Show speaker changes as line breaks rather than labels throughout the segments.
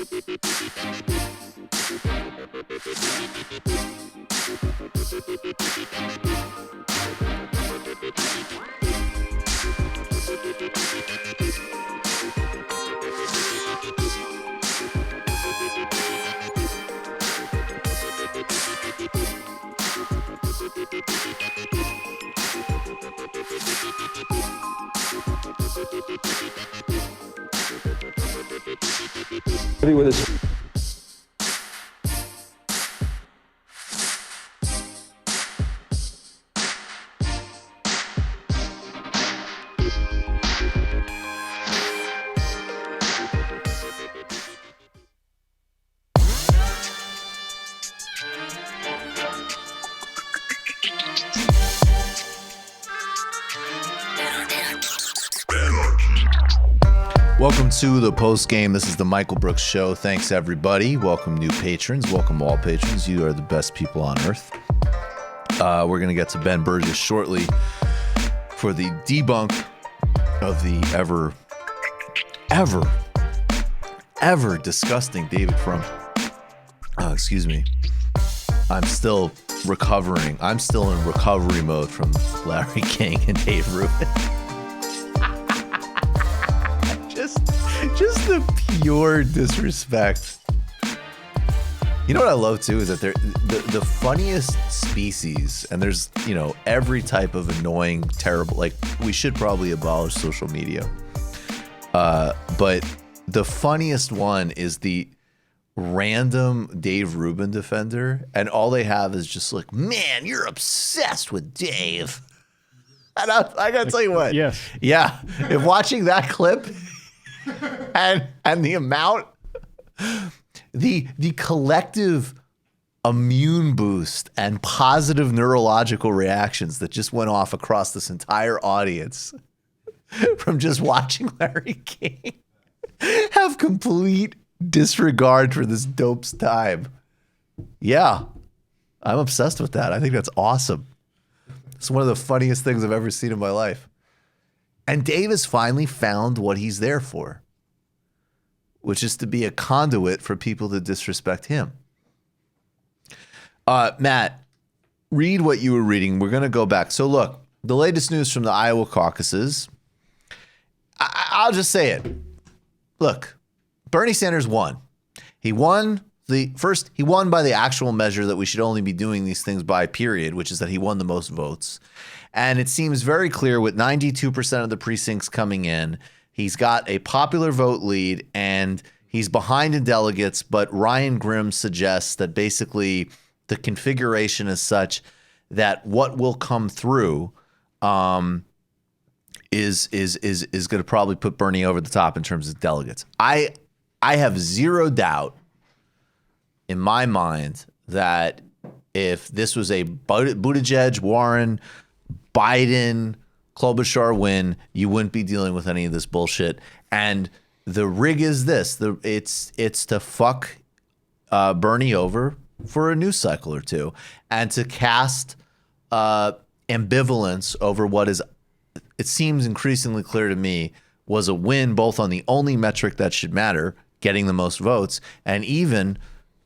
With his
Welcome to the Postgame. This is the Michael Brooks Show. Thanks, everybody. Welcome, new patrons. Welcome, all patrons. You are the best people on earth. We're going to get to Ben Burgess shortly for the debunk of the ever disgusting David Frum. Excuse me. I'm still recovering. I'm still in recovery mode from Larry King and Dave Rubin. Just the pure disrespect. You know what I love too is that they're the funniest species, and there's, you know, every type of annoying, terrible, like we should probably abolish social media. But the funniest one is the random Dave Rubin defender, and all they have is just like, man, you're obsessed with Dave. And I gotta tell you what.
Yes.
Yeah. If watching that clip and the amount, the collective immune boost and positive neurological reactions that just went off across this entire audience from just watching Larry King have complete disregard for this dope's time. Yeah, I'm obsessed with that. I think that's awesome. It's one of the funniest things I've ever seen in my life. And Dave has finally found what he's there for, which is to be a conduit for people to disrespect him. Matt, read what you were reading. We're going to go back. So look, the latest news from the Iowa caucuses, I'll just say it. Look, Bernie Sanders won. He won by the actual measure that we should only be doing these things by, period, which is that he won the most votes. And it seems very clear with 92% of the precincts coming in, he's got a popular vote lead and he's behind in delegates. But Ryan Grimm suggests that basically the configuration is such that what will come through is going to probably put Bernie over the top in terms of delegates. I have zero doubt in my mind that if this was a Buttigieg, Warren, Biden, Klobuchar win, you wouldn't be dealing with any of this bullshit. And the rig is this: it's to fuck Bernie over for a news cycle or two, and to cast ambivalence over what is, it seems increasingly clear to me, was a win both on the only metric that should matter, getting the most votes, and even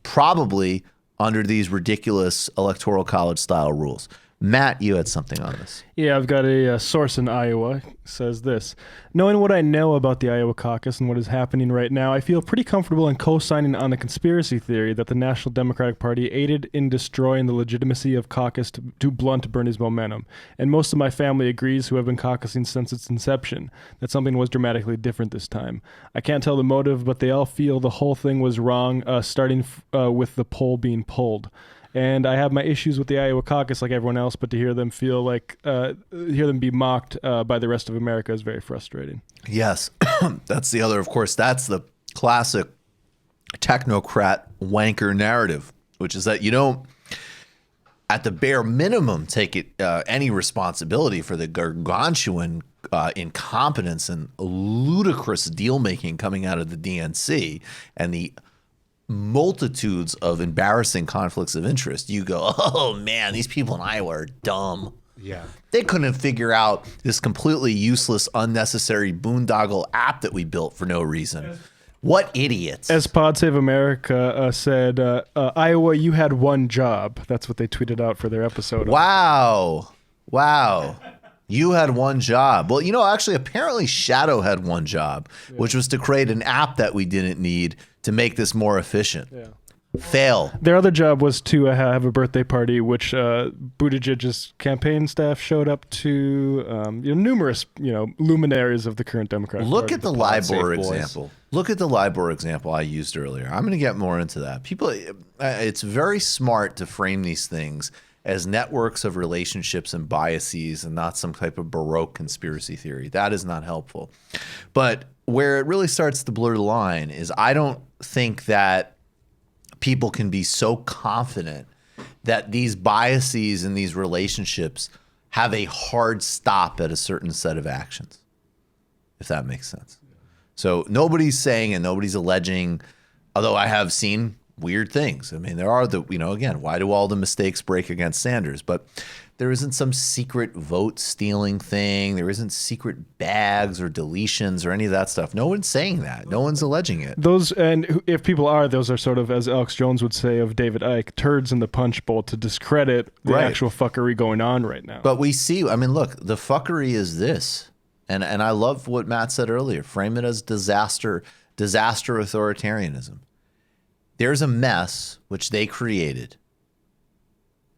probably under these ridiculous electoral college style rules. Matt, you had something on this.
Yeah, I've got a source in Iowa. Says this: knowing what I know about the Iowa caucus and what is happening right now, I feel pretty comfortable in co-signing on the conspiracy theory that the National Democratic Party aided in destroying the legitimacy of caucus to blunt Bernie's momentum. And most of my family agrees, who have been caucusing since its inception, that something was dramatically different this time. I can't tell the motive, but they all feel the whole thing was wrong, starting with the poll being pulled. And I have my issues with the Iowa caucus like everyone else, but to hear them feel like, hear them be mocked by the rest of America is very frustrating.
Yes. That's the other, of course, that's the classic technocrat wanker narrative, which is that you don't, at the bare minimum, take any responsibility for the gargantuan incompetence and ludicrous deal-making coming out of the DNC and the multitudes of embarrassing conflicts of interest. You go, oh man, these people in Iowa are dumb.
Yeah.
They couldn't figure out this completely useless, unnecessary boondoggle app that we built for no reason. What idiots.
As Pod Save America said, Iowa, you had one job. That's what they tweeted out for their episode.
Wow. You had one job. Well, actually, apparently Shadow had one job, which was to create an app that we didn't need to make this more efficient.
Yeah.
Fail.
Their other job was to have a birthday party, which Buttigieg's campaign staff showed up to. Numerous, luminaries of the current Democratic
Look
Party.
at the LIBOR example. Look at the LIBOR example I used earlier. I'm going to get more into that. People, it's very smart to frame these things as networks of relationships and biases and not some type of Baroque conspiracy theory. That is not helpful. But where it really starts to blur the line is I don't think that people can be so confident that these biases and these relationships have a hard stop at a certain set of actions, if that makes sense. So nobody's saying and nobody's alleging, although I have seen weird things. I mean, there are again, why do all the mistakes break against Sanders? But there isn't some secret vote stealing thing. There isn't secret bags or deletions or any of that stuff. No one's saying that. No one's alleging it.
Those, and if people are, those are sort of, as Alex Jones would say of David Icke, turds in the punch bowl to discredit the actual fuckery going on right now.
But we see, I mean, look, the fuckery is this. And I love what Matt said earlier. Frame it as disaster authoritarianism. There's a mess which they created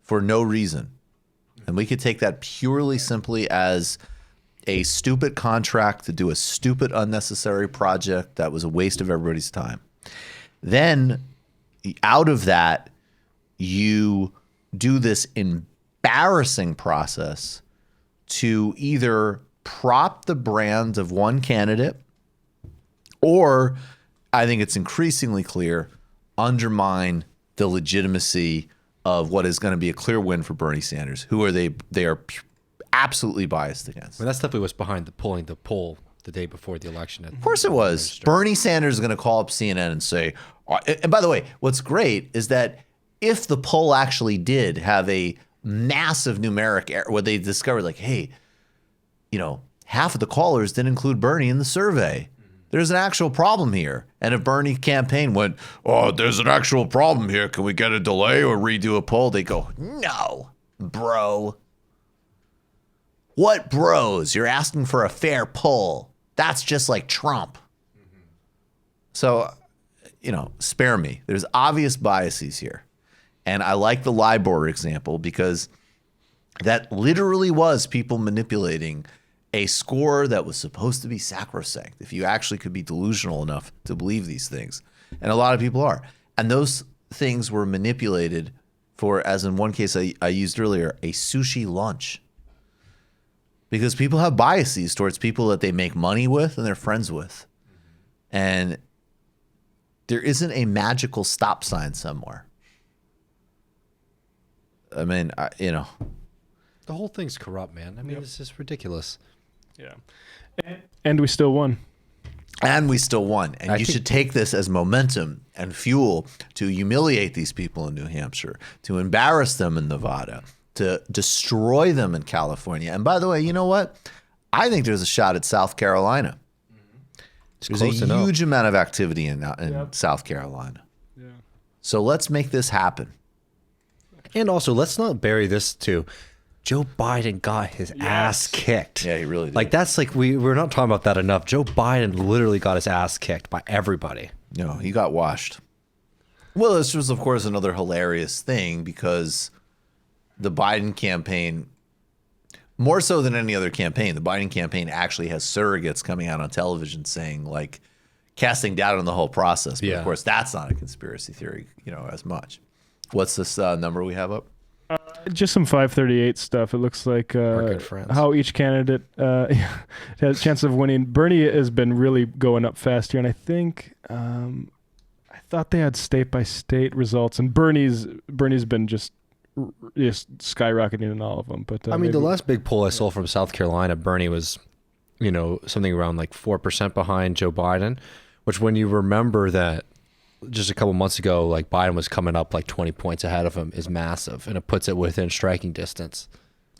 for no reason. And we could take that purely simply as a stupid contract to do a stupid, unnecessary project that was a waste of everybody's time. Then out of that, you do this embarrassing process to either prop the brand of one candidate or, I think it's increasingly clear, undermine the legitimacy of what is going to be a clear win for Bernie Sanders. Who are they? They are absolutely biased against.
I mean, that's definitely what's behind the pulling the poll the day before the election.
Of course it was. Bernie Sanders is going to call up CNN and say, and by the way, what's great is that if the poll actually did have a massive numeric error, where they discovered like, hey, half of the callers didn't include Bernie in the survey. There's an actual problem here. And if Bernie campaign went, oh, there's an actual problem here. Can we get a delay or redo a poll? They go, no, bro. What bros? You're asking for a fair poll. That's just like Trump. Mm-hmm. So, spare me. There's obvious biases here. And I like the LIBOR example because that literally was people manipulating a score that was supposed to be sacrosanct, if you actually could be delusional enough to believe these things. And a lot of people are. And those things were manipulated for, as in one case I used earlier, a sushi lunch. Because people have biases towards people that they make money with and they're friends with. And there isn't a magical stop sign somewhere. I mean,
the whole thing's corrupt, man. I mean, It's just ridiculous.
Yeah. And we still won.
And we still won. And you should take this as momentum and fuel to humiliate these people in New Hampshire, to embarrass them in Nevada, to destroy them in California. And by the way, you know what? I think there's a shot at South Carolina. There's a huge amount of activity in South Carolina. Yeah. So let's make this happen.
And also, let's not bury this too. Joe Biden got his ass kicked.
Yeah, he really did.
Like, that's like, we're not talking about that enough. Joe Biden literally got his ass kicked by everybody.
No, he got washed. Well, this was, of course, another hilarious thing because the Biden campaign, more so than any other campaign, the Biden campaign actually has surrogates coming out on television saying, like, casting doubt on the whole process. But of course, that's not a conspiracy theory, as much. What's this number we have up?
Just some 538 stuff. It looks like how each candidate has a chance of winning. Bernie has been really going up fast here, and I think I thought they had state-by-state results, and Bernie's been just skyrocketing in all of them. But
I mean, the last big poll I saw from South Carolina, Bernie was, something around like 4% behind Joe Biden, which when you remember that just a couple months ago, like Biden was coming up like 20 points ahead of him, is massive, and it puts it within striking distance.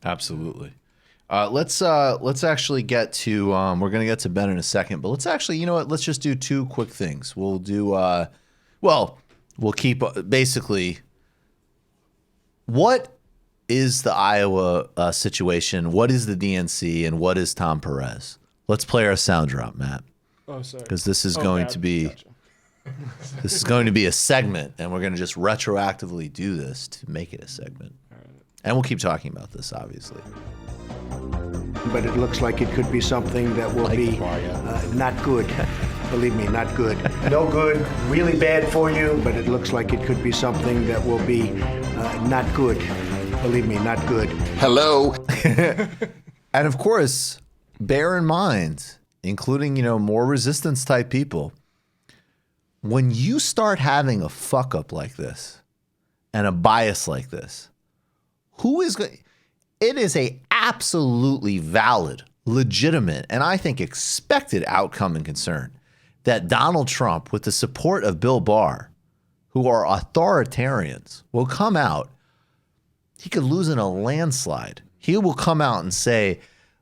Absolutely. Let's actually get to we're gonna get to Ben in a second, but let's actually, you know what? Let's just do two quick things. We'll do we'll keep basically. What is the Iowa situation? What is the DNC, and what is Tom Perez? Let's play our sound drop, Matt.
Oh, sorry.
Because this is going to be this is going to be a segment, and we're going to just retroactively do this to make it a segment. And we'll keep talking about this, obviously.
But it looks like it could be something that will be not good. Believe me, not good. No good, really bad for you, but it looks like it could be something that will be not good. Believe me, not good.
Hello. And of course, bear in mind, including, more resistance type people, when you start having a fuck up like this and a bias like this, who is going? It is a absolutely valid, legitimate, and I think expected outcome and concern that Donald Trump, with the support of Bill Barr, who are authoritarians, will come out. He could lose in a landslide. He will come out and say,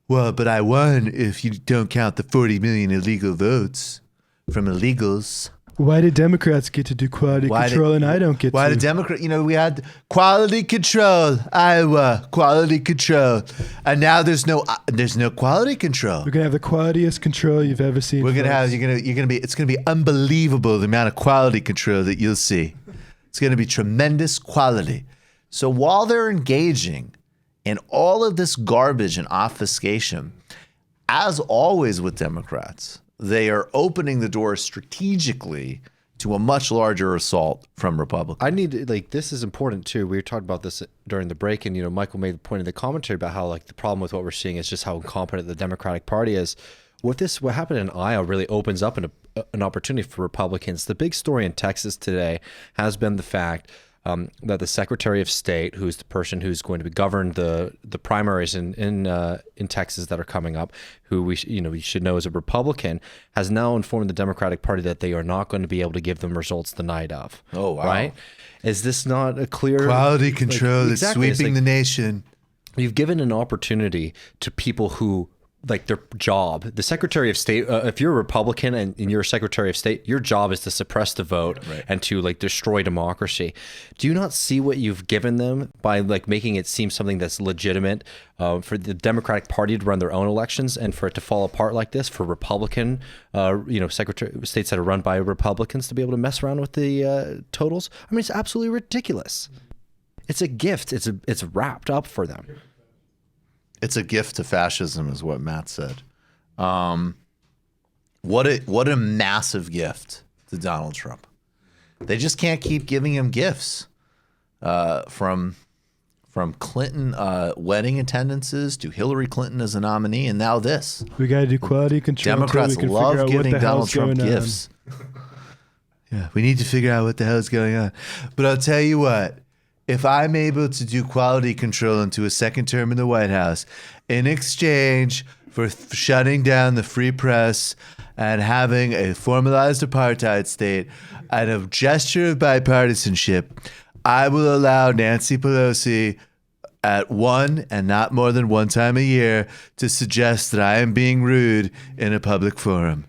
well, but I won if you don't count the 40 million illegal votes from illegals.
Why did Democrats get to do quality control and I don't get to?
Why did Democrat? We had quality control, Iowa, quality control, and now there's no quality control.
We're gonna have the qualitiest control you've ever seen.
It's gonna be unbelievable the amount of quality control that you'll see. It's gonna be tremendous quality. So while they're engaging in all of this garbage and obfuscation, as always with Democrats, they are opening the door strategically to a much larger assault from Republicans.
This is important too. We were talking about this during the break, and Michael made the point in the commentary about how the problem with what we're seeing is just how incompetent the Democratic Party is. What happened in Iowa really opens up an opportunity for Republicans. The big story in Texas today has been the fact that the Secretary of State, who's the person who's going to govern the primaries in Texas that are coming up, who we should know is a Republican, has now informed the Democratic Party that they are not going to be able to give them results the night of.
Oh, wow.
Right? Is this not a clear
quality control that's
exactly,
sweeping the nation?
You've given an opportunity to people who their job. The Secretary of State, if you're a Republican and you're a Secretary of State, your job is to suppress the vote and to destroy democracy. Do you not see what you've given them by making it seem something that's legitimate for the Democratic Party to run their own elections and for it to fall apart like this, for Republican, Secretary states that are run by Republicans to be able to mess around with the totals? I mean, it's absolutely ridiculous. It's a gift. It's wrapped up for them.
It's a gift to fascism, is what Matt said. What a massive gift to Donald Trump. They just can't keep giving him gifts, from Clinton wedding attendances to Hillary Clinton as a nominee, and now this.
We got to do quality control.
Democrats love giving Donald Trump gifts. Yeah, we need to figure out what the hell is going on. But I'll tell you what. If I'm able to do quality control into a second term in the White House in exchange for shutting down the free press and having a formalized apartheid state and a gesture of bipartisanship, I will allow Nancy Pelosi at one and not more than one time a year to suggest that I am being rude in a public forum.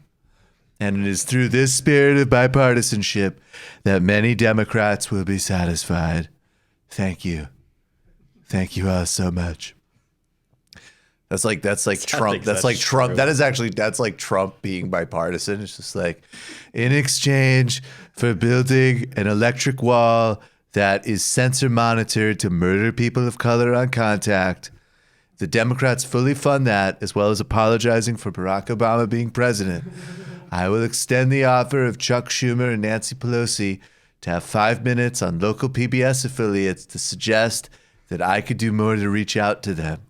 And it is through this spirit of bipartisanship that many Democrats will be satisfied. Thank you. Thank you all so much. That's like Trump. That's like Trump. That's like Trump being bipartisan. It's just in exchange for building an electric wall that is sensor monitored to murder people of color on contact, the Democrats fully fund that, as well as apologizing for Barack Obama being president. I will extend the offer of Chuck Schumer and Nancy Pelosi to have 5 minutes on local PBS affiliates to suggest that I could do more to reach out to them.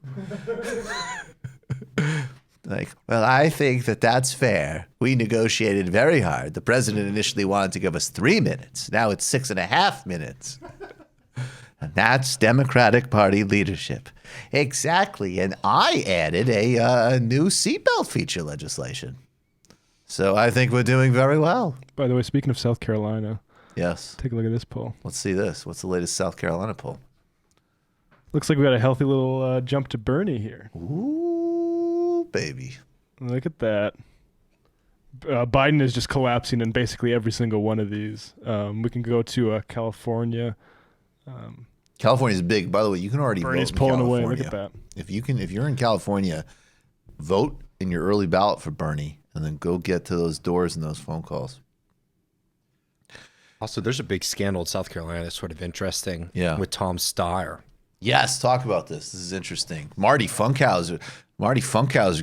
I think that's fair. We negotiated very hard. The president initially wanted to give us 3 minutes. Now it's 6.5 minutes. And that's Democratic Party leadership. Exactly. And I added a new seatbelt feature legislation. So I think we're doing very well.
By the way, speaking of South Carolina.
Yes.
Take a look at this poll.
Let's see this. What's the latest South Carolina poll?
Looks like we got a healthy little jump to Bernie here.
Ooh, baby.
Look at that. Biden is just collapsing in basically every single one of these. We can go to California.
California's big. By the way, you can already
Bernie's
vote in
pulling
California.
away. Look at that.
If you're in California, vote in your early ballot for Bernie, and then go get to those doors and those phone calls.
Also, there's a big scandal in South Carolina that's sort of interesting.
Yeah.
With Tom Steyer.
Yes, talk about this. This is interesting. Marty Funkhauser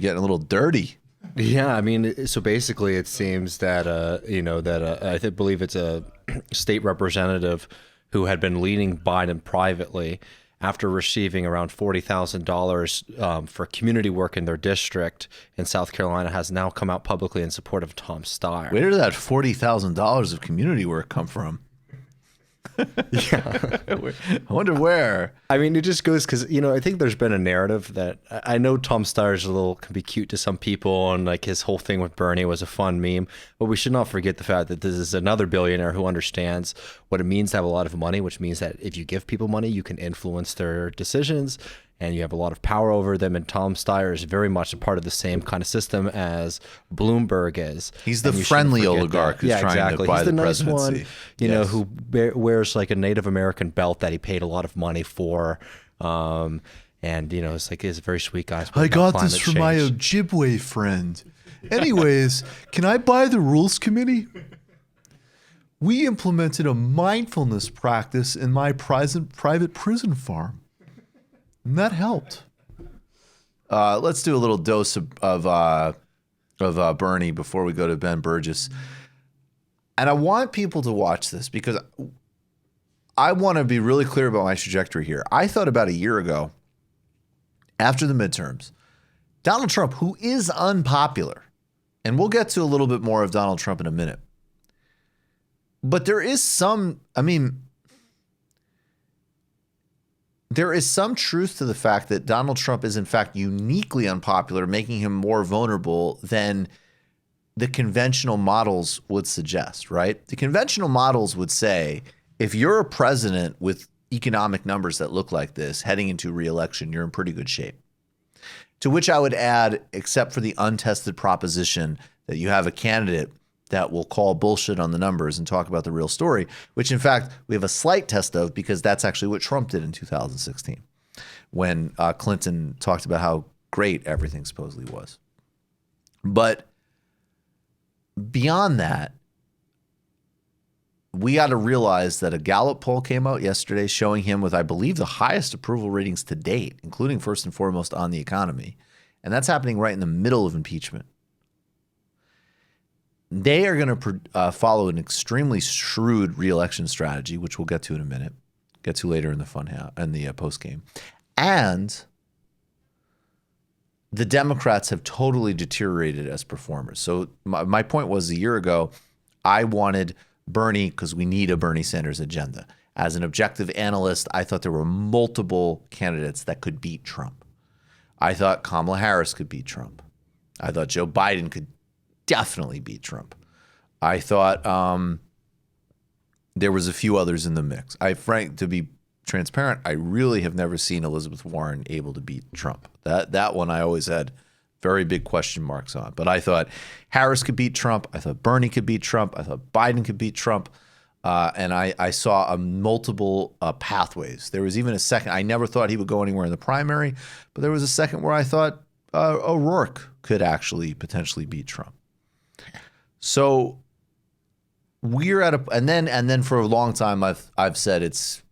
getting a little dirty.
Yeah, I mean, so basically, it seems that I believe it's a state representative who had been leading Biden privately after receiving around $40,000 for community work in their district in South Carolina, has now come out publicly in support of Tom Steyer.
Where did that $40,000 of community work come from?
Yeah.
I wonder where.
I mean, it just goes because, I think there's been a narrative that I know Tom Steyer's can be cute to some people, and like his whole thing with Bernie was a fun meme, but we should not forget the fact that this is another billionaire who understands what it means to have a lot of money, which means that if you give people money, you can influence their decisions and you have a lot of power over them. And Tom Steyer is very much a part of the same kind of system as Bloomberg is.
He's the friendly oligarch who's trying to buy
He's
the
nice
presidency.
one, who wears like a Native American belt that he paid a lot of money for. And, it's like, he's a very sweet guy.
I got this from my Ojibwe friend. Anyways, can I buy the rules committee? We implemented a mindfulness practice in my private prison farm. And that helped. Let's do a little dose of Bernie before we go to Ben Burgess. And I want people to watch this because I want to be really clear about my trajectory here. I thought about a year ago, after the midterms, Donald Trump, who is unpopular, and we'll get to a little bit more of Donald Trump in a minute, but there is some truth to the fact that Donald Trump is in fact uniquely unpopular, making him more vulnerable than the conventional models would suggest, right? The conventional models would say, if you're a president with economic numbers that look like this heading into re-election, you're in pretty good shape. To which I would add, except for the untested proposition that you have a candidate that will call bullshit on the numbers and talk about the real story, which in fact we have a slight test of because that's actually what Trump did in 2016 when Clinton talked about how great everything supposedly was. But beyond that, we got to realize that a Gallup poll came out yesterday showing him with, I believe, the highest approval ratings to date, including first and foremost on the economy. And that's happening right in the middle of impeachment. They are going to follow an extremely shrewd reelection strategy, which we'll get to in a minute, get to later in the post game. And the Democrats have totally deteriorated as performers. So my point was, a year ago, I wanted Bernie because we need a Bernie Sanders agenda. As an objective analyst, I thought there were multiple candidates that could beat Trump. I thought Kamala Harris could beat Trump. I thought Joe Biden could definitely beat Trump. I thought there was a few others in the mix. To be transparent, I really have never seen Elizabeth Warren able to beat Trump. That one I always had very big question marks on. But I thought Harris could beat Trump. I thought Bernie could beat Trump. I thought Biden could beat Trump. And I saw multiple pathways. There was even a second. I never thought he would go anywhere in the primary, but there was a second where I thought O'Rourke could actually potentially beat Trump. So we're at and then for a long time I've said it's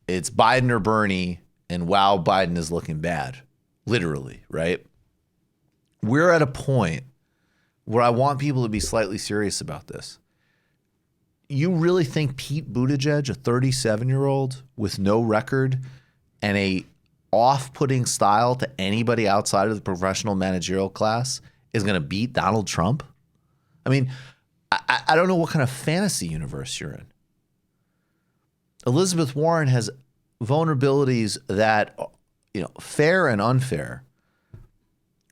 Biden or Bernie, and wow, Biden is looking bad, literally, right? We're at a point where I want people to be slightly serious about this. You really think Pete Buttigieg, a 37-year-old with no record and a off-putting style to anybody outside of the professional managerial class, is going to beat Donald Trump? I mean, I don't know what kind of fantasy universe you're in. Elizabeth Warren has vulnerabilities that, fair and unfair.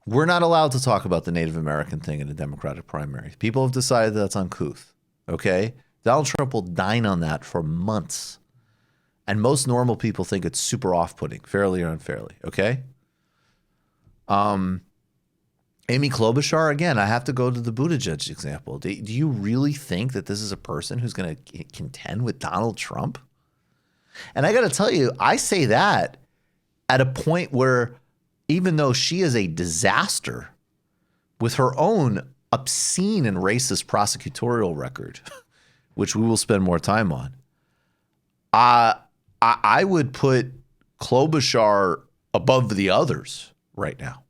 We're not allowed to talk about the Native American thing in a Democratic primary. People have decided that's uncouth, okay? Donald Trump will dine on that for months. And most normal people think it's super off-putting, fairly or unfairly, okay? Amy Klobuchar, again, I have to go to the Buttigieg example. Do you really think that this is a person who's going to contend with Donald Trump? And I got to tell you, I say that at a point where even though she is a disaster with her own obscene and racist prosecutorial record, which we will spend more time on, I would put Klobuchar above the others right now.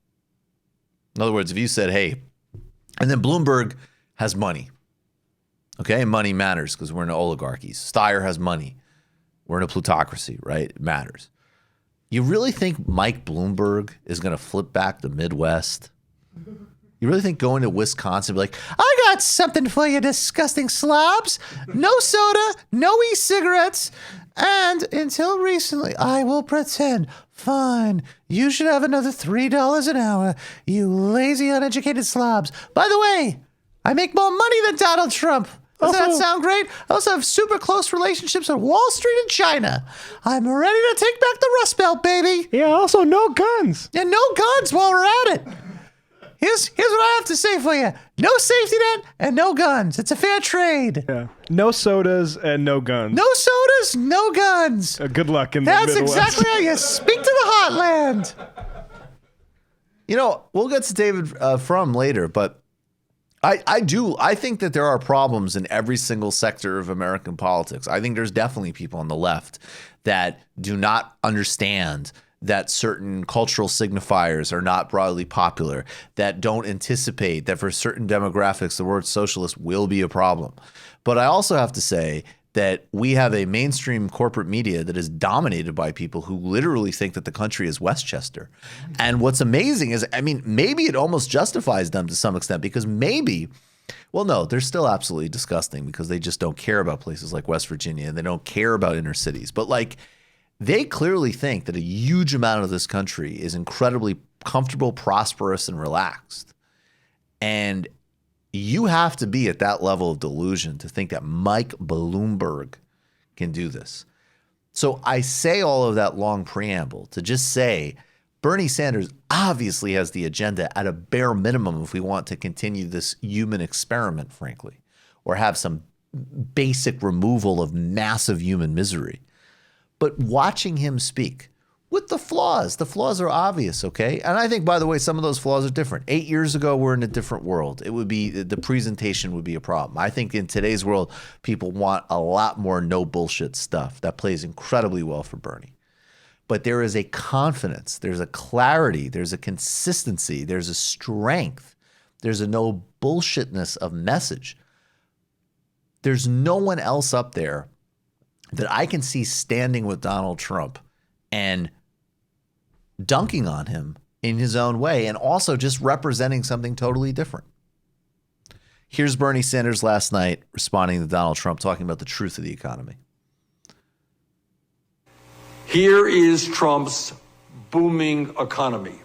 In other words, if you said, hey, and then Bloomberg has money, okay? And money matters because we're in oligarchies. Steyer has money. We're in a plutocracy, right? It matters. You really think Mike Bloomberg is going to flip back the Midwest? You really think going to Wisconsin, be like, I got something for you, disgusting slobs. No soda, no e-cigarettes. And until recently, I will pretend. Fine, you should have another $3 an hour, you lazy, uneducated slobs. By the way, I make more money than Donald Trump. Doesn't that sound great? I also have super close relationships with Wall Street and China. I'm ready to take back the Rust Belt, baby.
Yeah, also no guns.
Yeah, no guns while we're at it. Here's what I have to say for you. No safety net and no guns. It's a fair trade.
Yeah. No sodas and no guns.
No sodas, no guns.
Good luck in the
That's
Midwest.
exactly how you speak to the heartland. You know, we'll get to David Frum later, but I think that there are problems in every single sector of American politics. I think there's definitely people on the left that do not understand that certain cultural signifiers are not broadly popular, that don't anticipate that for certain demographics, the word socialist will be a problem. But I also have to say that we have a mainstream corporate media that is dominated by people who literally think that the country is Westchester. And what's amazing is, I mean, maybe it almost justifies them to some extent because maybe, well, no, they're still absolutely disgusting because they just don't care about places like West Virginia and they don't care about inner cities. But like, they clearly think that a huge amount of this country is incredibly comfortable, prosperous, and relaxed. And you have to be at that level of delusion to think that Mike Bloomberg can do this. So I say all of that long preamble to just say Bernie Sanders obviously has the agenda at a bare minimum if we want to continue this human experiment, frankly, or have some basic removal of massive human misery. But watching him speak with the flaws are obvious, okay? And I think, by the way, some of those flaws are different. 8 years ago, we're in a different world. It would be, the presentation would be a problem. I think in today's world, people want a lot more no bullshit stuff. That plays incredibly well for Bernie. But there is a confidence, there's a clarity, there's a consistency, there's a strength, there's a no bullshitness of message. There's no one else up there that I can see standing with Donald Trump and dunking on him in his own way and also just representing something totally different. Here's Bernie Sanders last night responding to Donald Trump, talking about the truth of the economy.
Here is Trump's booming economy,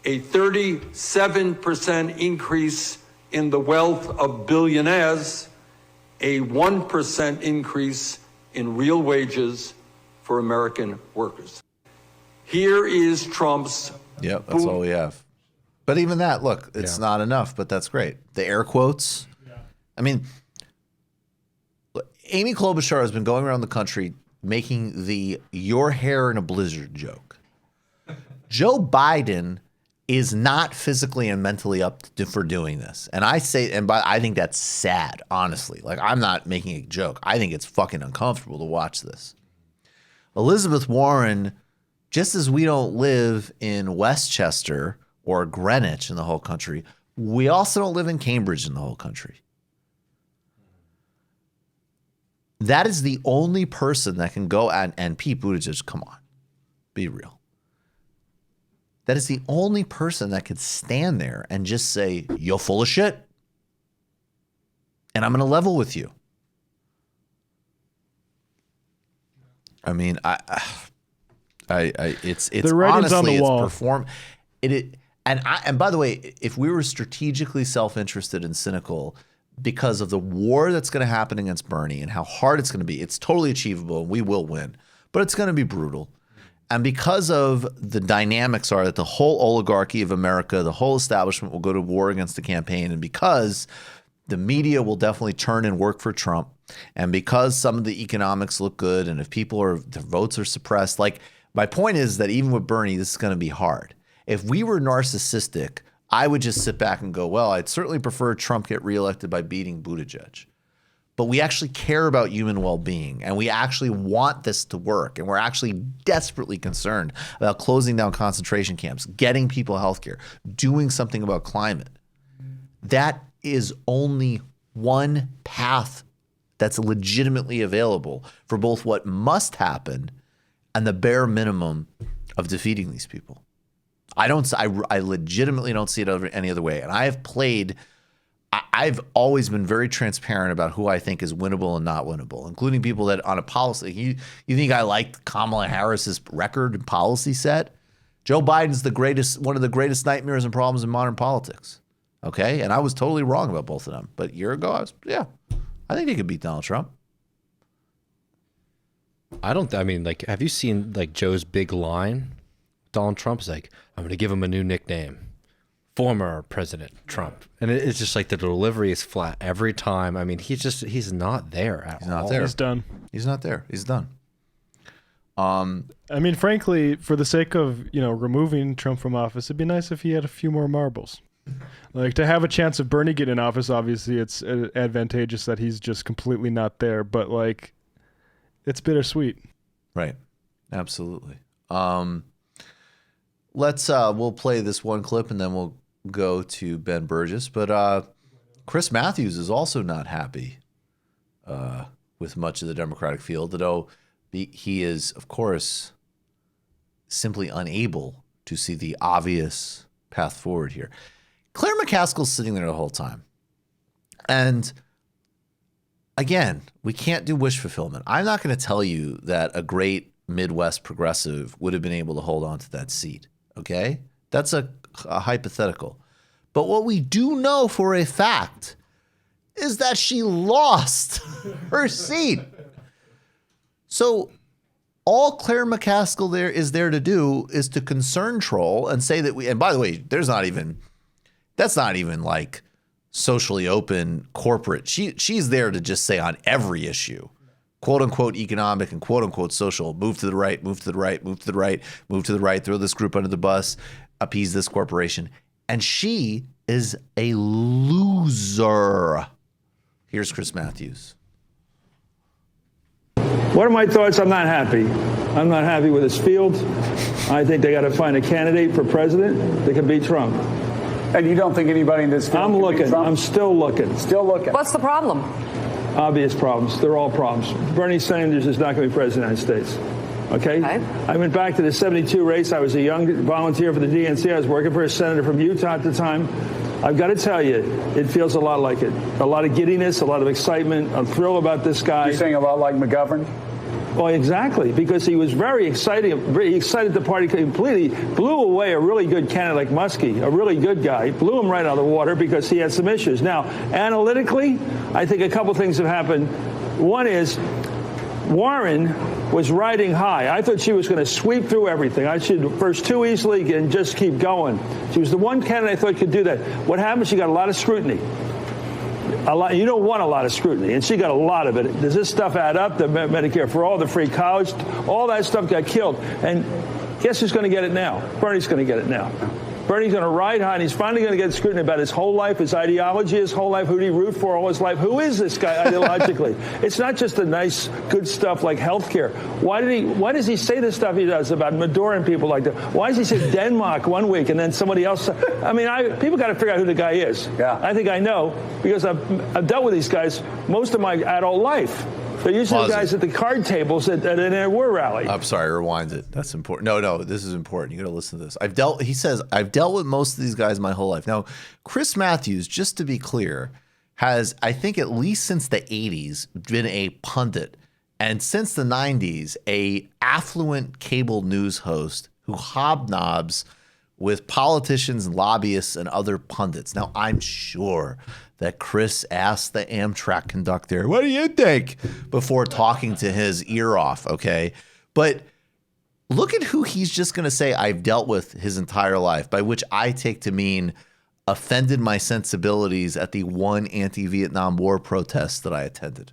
a 37% increase in the wealth of billionaires, a 1% increase in real wages for American workers. Here is Trump's.
Yep, that's all we have. But even that, look, it's not enough, but that's great. The air quotes. Yeah. I mean, look, Amy Klobuchar has been going around the country making the "your hair in a blizzard" joke. Joe Biden is not physically and mentally up for doing this. And I say, I think that's sad, honestly. Like, I'm not making a joke. I think it's fucking uncomfortable to watch this. Elizabeth Warren, just as we don't live in Westchester or Greenwich in the whole country, we also don't live in Cambridge in the whole country. That is the only person that can go and Pete Buttigieg, come on, be real. That is the only person that could stand there and just say, "You're full of shit, and I'm going to level with you." I mean, it's
the writing's on the wall.
And by the way, if we were strategically self-interested and cynical because of the war that's going to happen against Bernie and how hard it's going to be, it's totally achievable and we will win. but it's going to be brutal. And because of the dynamics are that the whole oligarchy of America, the whole establishment will go to war against the campaign, and because the media will definitely turn and work for Trump, and because some of the economics look good, and if their votes are suppressed, like my point is that even with Bernie, this is going to be hard. If we were narcissistic, I would just sit back and go, well, I'd certainly prefer Trump get reelected by beating Buttigieg. But we actually care about human well-being, and we actually want this to work, and we're actually desperately concerned about closing down concentration camps, getting people health care, doing something about climate. That is only one path that's legitimately available for both what must happen and the bare minimum of defeating these people. I legitimately don't see it any other way. And I've always been very transparent about who I think is winnable and not winnable, including people that on a policy. You think I liked Kamala Harris's record and policy set? Joe Biden's one of the greatest nightmares and problems in modern politics. Okay, and I was totally wrong about both of them. But a year ago, I think they could beat Donald Trump.
Have you seen like Joe's big line? Donald Trump's like, I'm going to give him a new nickname. Former President Trump. And it's just like the delivery is flat every time. I mean, he's not there at all.
He's not there.
He's done.
He's not there. He's done.
I mean, frankly, for the sake of, removing Trump from office, it'd be nice if he had a few more marbles. Like, to have a chance of Bernie getting in office, obviously it's advantageous that he's just completely not there. But, like, it's bittersweet.
Right. Absolutely. We'll play this one clip and then we'll go to Ben Burgess. But Chris Matthews is also not happy with much of the Democratic field, though he is, of course, simply unable to see the obvious path forward here. Claire McCaskill's sitting there the whole time. And again, we can't do wish fulfillment. I'm not going to tell you that a great Midwest progressive would have been able to hold on to that seat. Okay? That's a hypothetical. But what we do know for a fact is that she lost her seat. So all Claire McCaskill is there to do is to concern troll and say that and by the way, that's not even like socially open corporate. She's there to just say on every issue, quote unquote economic and quote unquote social, move to the right, move to the right, move to the right, move to the right, throw this group under the bus, appease this corporation. And she is a loser. Here's Chris Matthews.
What are my thoughts? I'm not happy. I'm not happy with this field. I think they got to find a candidate for president that can beat Trump.
And you don't think anybody in this field
I'm looking. I'm still looking.
Still looking.
What's the problem?
Obvious problems. They're all problems. Bernie Sanders is not going to be president of the United States. Okay? I went back to the 72 race. I was a young volunteer for the DNC. I was working for a senator from Utah at the time. I've got to tell you, it feels a lot like it. A lot of giddiness, a lot of excitement, a thrill about this guy.
You're saying a lot like McGovern?
Well, exactly, because he was very excited. He excited the party, completely blew away a really good candidate like Muskie, a really good guy. Blew him right out of the water because he had some issues. Now, analytically, I think a couple things have happened. One is Warren was riding high. I thought she was going to sweep through everything. I should first too easily and just keep going. She was the one candidate I thought could do that. What happened? She got a lot of scrutiny. You don't want a lot of scrutiny, and she got a lot of it. Does this stuff add up? The Medicare for all, the free college, all that stuff got killed. And guess who's going to get it now? Bernie's going to get it now. Bernie's going to ride high, and he's finally going to get scrutiny about his whole life, his ideology, his whole life, who did he root for all his life. Who is this guy ideologically? It's not just the nice, good stuff like health care. Why does he say the stuff he does about Maduro and people like that? Why does he say Denmark one week and then somebody else? I mean, people got to figure out who the guy is.
Yeah.
I think I know because I've dealt with these guys most of my adult life. They're usually the guys at the card tables at a war rally.
I'm sorry, rewind it. That's important. No, this is important. You got to listen to this. He says, I've dealt with most of these guys my whole life. Now, Chris Matthews, just to be clear, has, I think at least since the 80s, been a pundit. And since the 90s, a affluent cable news host who hobnobs with politicians, lobbyists, and other pundits. Now, I'm sure that Chris asked the Amtrak conductor, what do you think? Before talking to his ear off, okay? But look at who he's just going to say I've dealt with his entire life, by which I take to mean offended my sensibilities at the one anti-Vietnam War protest that I attended.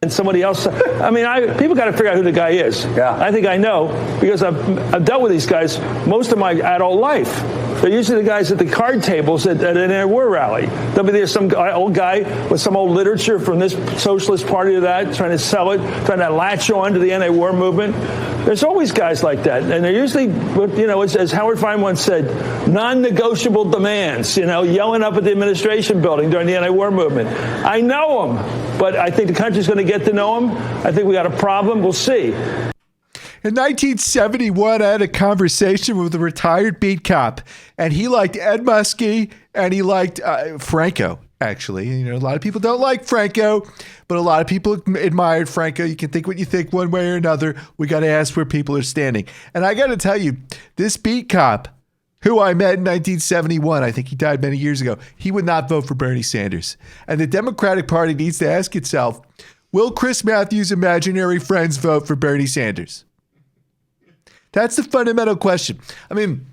And somebody else. I mean, people got to figure out who the guy is.
Yeah.
I think I know because I've dealt with these guys most of my adult life. They're usually the guys at the card tables at an anti-war rally. There'll be some old guy with some old literature from this socialist party or that, trying to sell it, trying to latch on to the anti-war movement. There's always guys like that. And they're usually, as Howard Fine once said, non-negotiable demands, yelling up at the administration building during the anti-war movement. I know them, but I think the country's going to get to know them. I think we got a problem. We'll see.
In 1971, I had a conversation with a retired beat cop, and he liked Ed Muskie, and he liked Franco, actually. A lot of people don't like Franco, but a lot of people admired Franco. You can think what you think one way or another. We got to ask where people are standing. And I got to tell you, this beat cop, who I met in 1971, I think he died many years ago, he would not vote for Bernie Sanders. And the Democratic Party needs to ask itself, will Chris Matthews' imaginary friends vote for Bernie Sanders? That's the fundamental question. I mean,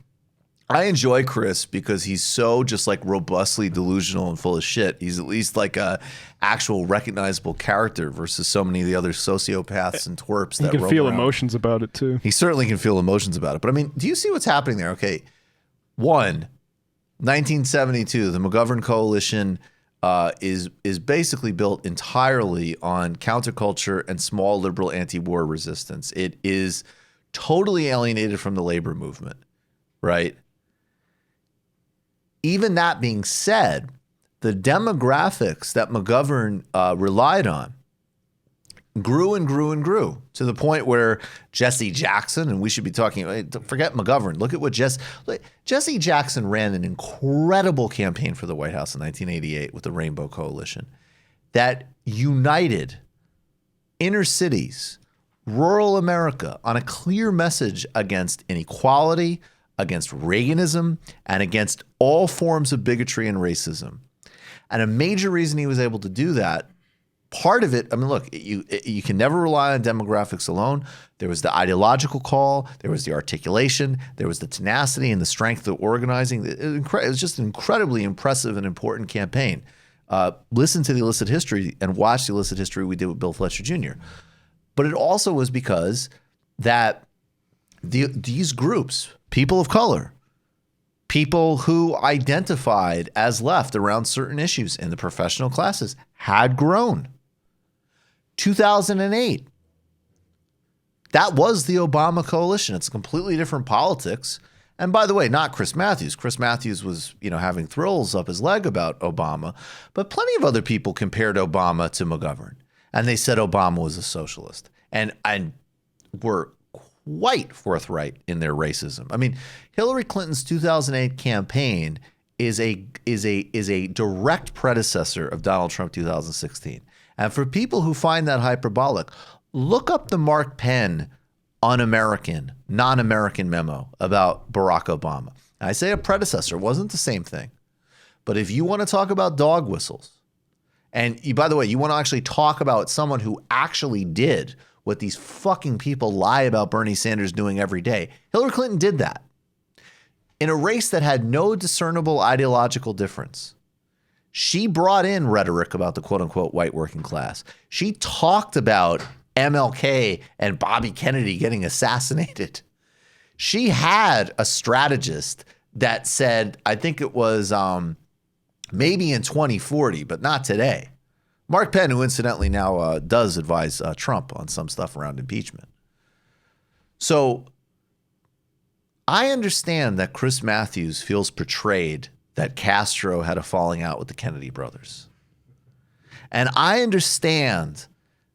I enjoy Chris because he's so just like robustly delusional and full of shit. He's at least like a actual recognizable character versus so many of the other sociopaths and twerps that
He can
roam
feel
around.
emotions about it too.
He certainly can feel emotions about it. But I mean, do you see what's happening there? Okay. 1972, the McGovern coalition is basically built entirely on counterculture and small liberal anti-war resistance. It is totally alienated from the labor movement, right? Even that being said, the demographics that McGovern relied on grew and grew and grew to the point where Jesse Jackson, and we should be talking, forget McGovern, look at what Jesse Jackson ran an incredible campaign for the White House in 1988 with the Rainbow Coalition that united inner cities, rural America on a clear message against inequality, against Reaganism, and against all forms of bigotry and racism. And a major reason he was able to do that, part of it, I mean, look, you can never rely on demographics alone. There was the ideological call, there was the articulation, there was the tenacity and the strength of organizing. It was just an incredibly impressive and important campaign. Listen to the illicit history and watch the illicit history we did with Bill Fletcher Jr. But it also was because that these groups, people of color, people who identified as left around certain issues in the professional classes, had grown. 2008, that was the Obama coalition. It's a completely different politics. And by the way, not Chris Matthews. Chris Matthews was, having thrills up his leg about Obama, but plenty of other people compared Obama to McGovern. And they said Obama was a socialist, and were quite forthright in their racism. I mean, Hillary Clinton's 2008 campaign is a direct predecessor of Donald Trump 2016. And for people who find that hyperbolic, look up the Mark Penn un-American, non-American memo about Barack Obama. And I say a predecessor, it wasn't the same thing. But if you want to talk about dog whistles, and by the way, you want to actually talk about someone who actually did what these fucking people lie about Bernie Sanders doing every day, Hillary Clinton did that in a race that had no discernible ideological difference. She brought in rhetoric about the quote unquote white working class. She talked about MLK and Bobby Kennedy getting assassinated. She had a strategist that said, I think it was maybe in 2040, but not today. Mark Penn, who incidentally now does advise Trump on some stuff around impeachment. So I understand that Chris Matthews feels betrayed that Castro had a falling out with the Kennedy brothers. And I understand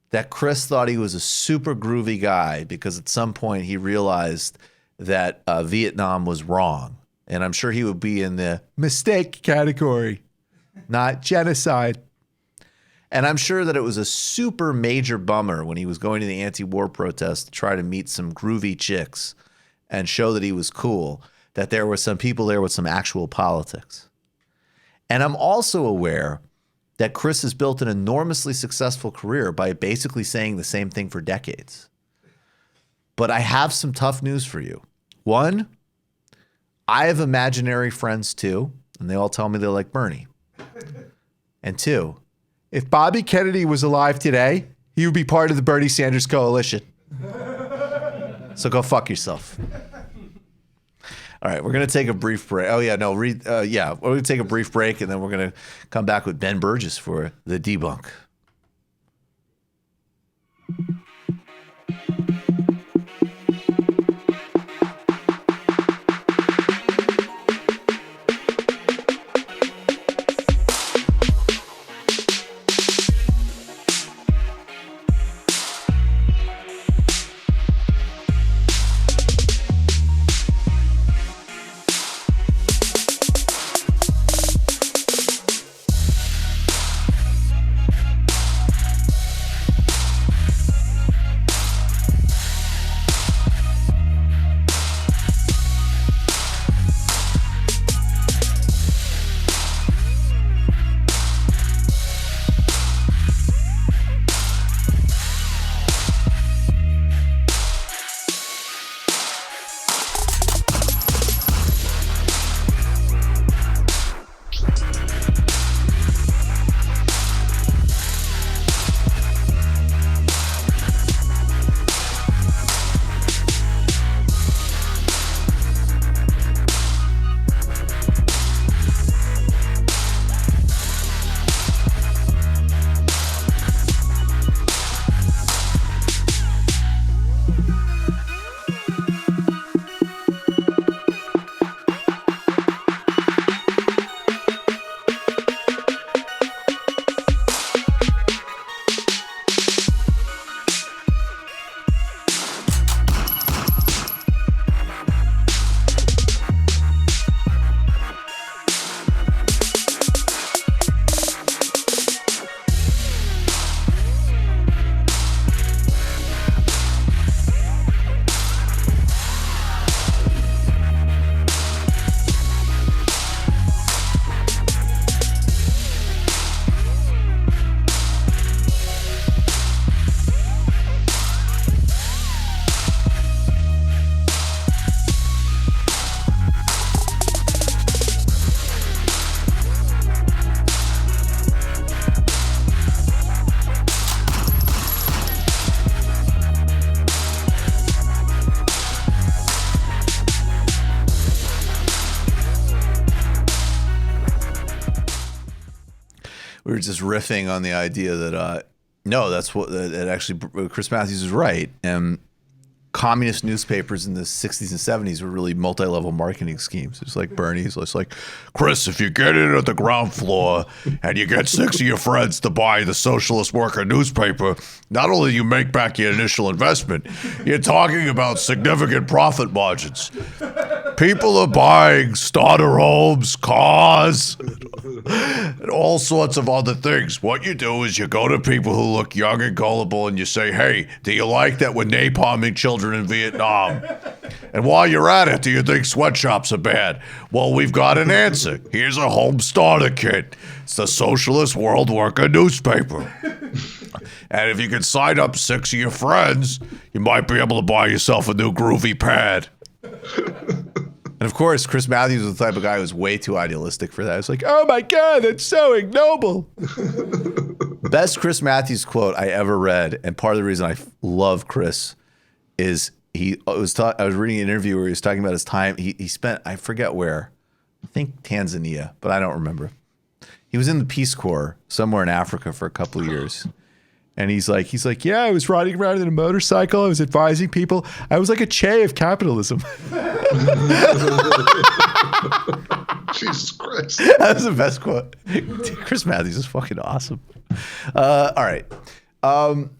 that Chris thought he was a super groovy guy because at some point he realized that Vietnam was wrong. And I'm sure he would be in the mistake category, not genocide. And I'm sure that it was a super major bummer when he was going to the anti-war protest to try to meet some groovy chicks and show that he was cool, that there were some people there with some actual politics. And I'm also aware that Chris has built an enormously successful career by basically saying the same thing for decades. But I have some tough news for you. One, I have imaginary friends too, and they all tell me they like Bernie. And two,
If Bobby Kennedy was alive today, he would be part of the Bernie Sanders coalition.
so go fuck yourself. All right, we're going to take a brief break. Oh, yeah, no, we're going to take a brief break, and then we're going to come back with Ben Burgess for the debunk. We were just riffing on the idea that no, that's what that actually Chris Matthews is right. And communist newspapers in the 60s and 70s were really multi-level marketing schemes. It's like Bernie's. It's like, Chris, if you get in at the ground floor and you get 6 of your friends to buy the Socialist Worker newspaper, not only do you make back your initial investment, you're talking about significant profit margins. People are buying starter homes, cars, and all sorts of other things. What you do is you go to people who look young and gullible and you say, hey, do you like that we're napalming children in Vietnam? And while you're at it, do you think sweatshops are bad? Well, we've got an answer. Here's a home starter kit. It's the Socialist World Worker newspaper. And if you can sign up 6 of your friends, you might be able to buy yourself a new groovy pad. And of course, Chris Matthews was the type of guy who was way too idealistic for that. It's like, oh my God, that's so ignoble. Best Chris Matthews quote I ever read, and part of the reason I love Chris is I was reading an interview where he was talking about his time. He spent, I forget where, I think Tanzania, but I don't remember. He was in the Peace Corps somewhere in Africa for a couple of years. And he's like, yeah, I was riding around in a motorcycle. I was advising people. I was like a Che of capitalism.
Jesus Christ.
That was the best quote. Chris Matthews is fucking awesome. All right. Oh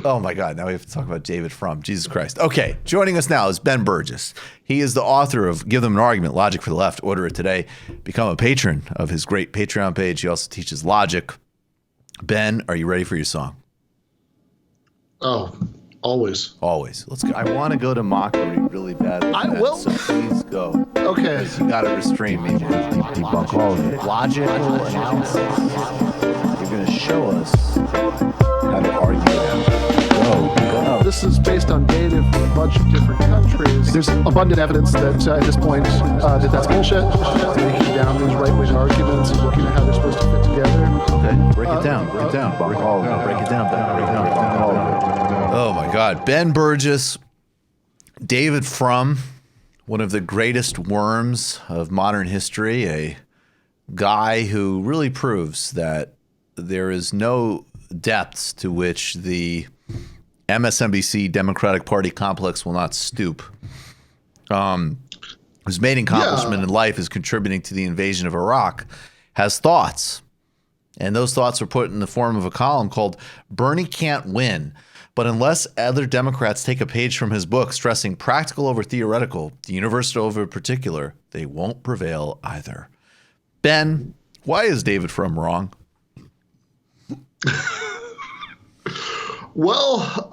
my God, now we have to talk about David Frum. Jesus Christ. Okay, joining us now is Ben Burgess. He is the author of Give Them an Argument, Logic for the Left. Order it today. Become a patron of his great Patreon page. He also teaches logic. Ben, are you ready for your song?
Oh, always.
Always. Let's go. I want to go to mockery really badly.
I will.
So please go.
Okay.
You got to restrain me. Debunk all of it. Logical analysis. You're going to show us how to argue. Go.
this is based on data from a bunch of different countries. There's abundant evidence that at this point that's bullshit. Breaking down these right-wing arguments and looking at how they're supposed to fit together.
Okay, break it down. Break it down. Break it down. Oh my God, Ben Burgess, David Frum, one of the greatest worms of modern history, a guy who really proves that there is no depths to which the MSNBC Democratic Party complex will not stoop. Whose main accomplishment in life is contributing to the invasion of Iraq, has thoughts. And those thoughts are put in the form of a column called Bernie Can't Win. But unless other Democrats take a page from his book stressing practical over theoretical, the universal over particular, they won't prevail either. Ben, why is David Frum wrong?
Well,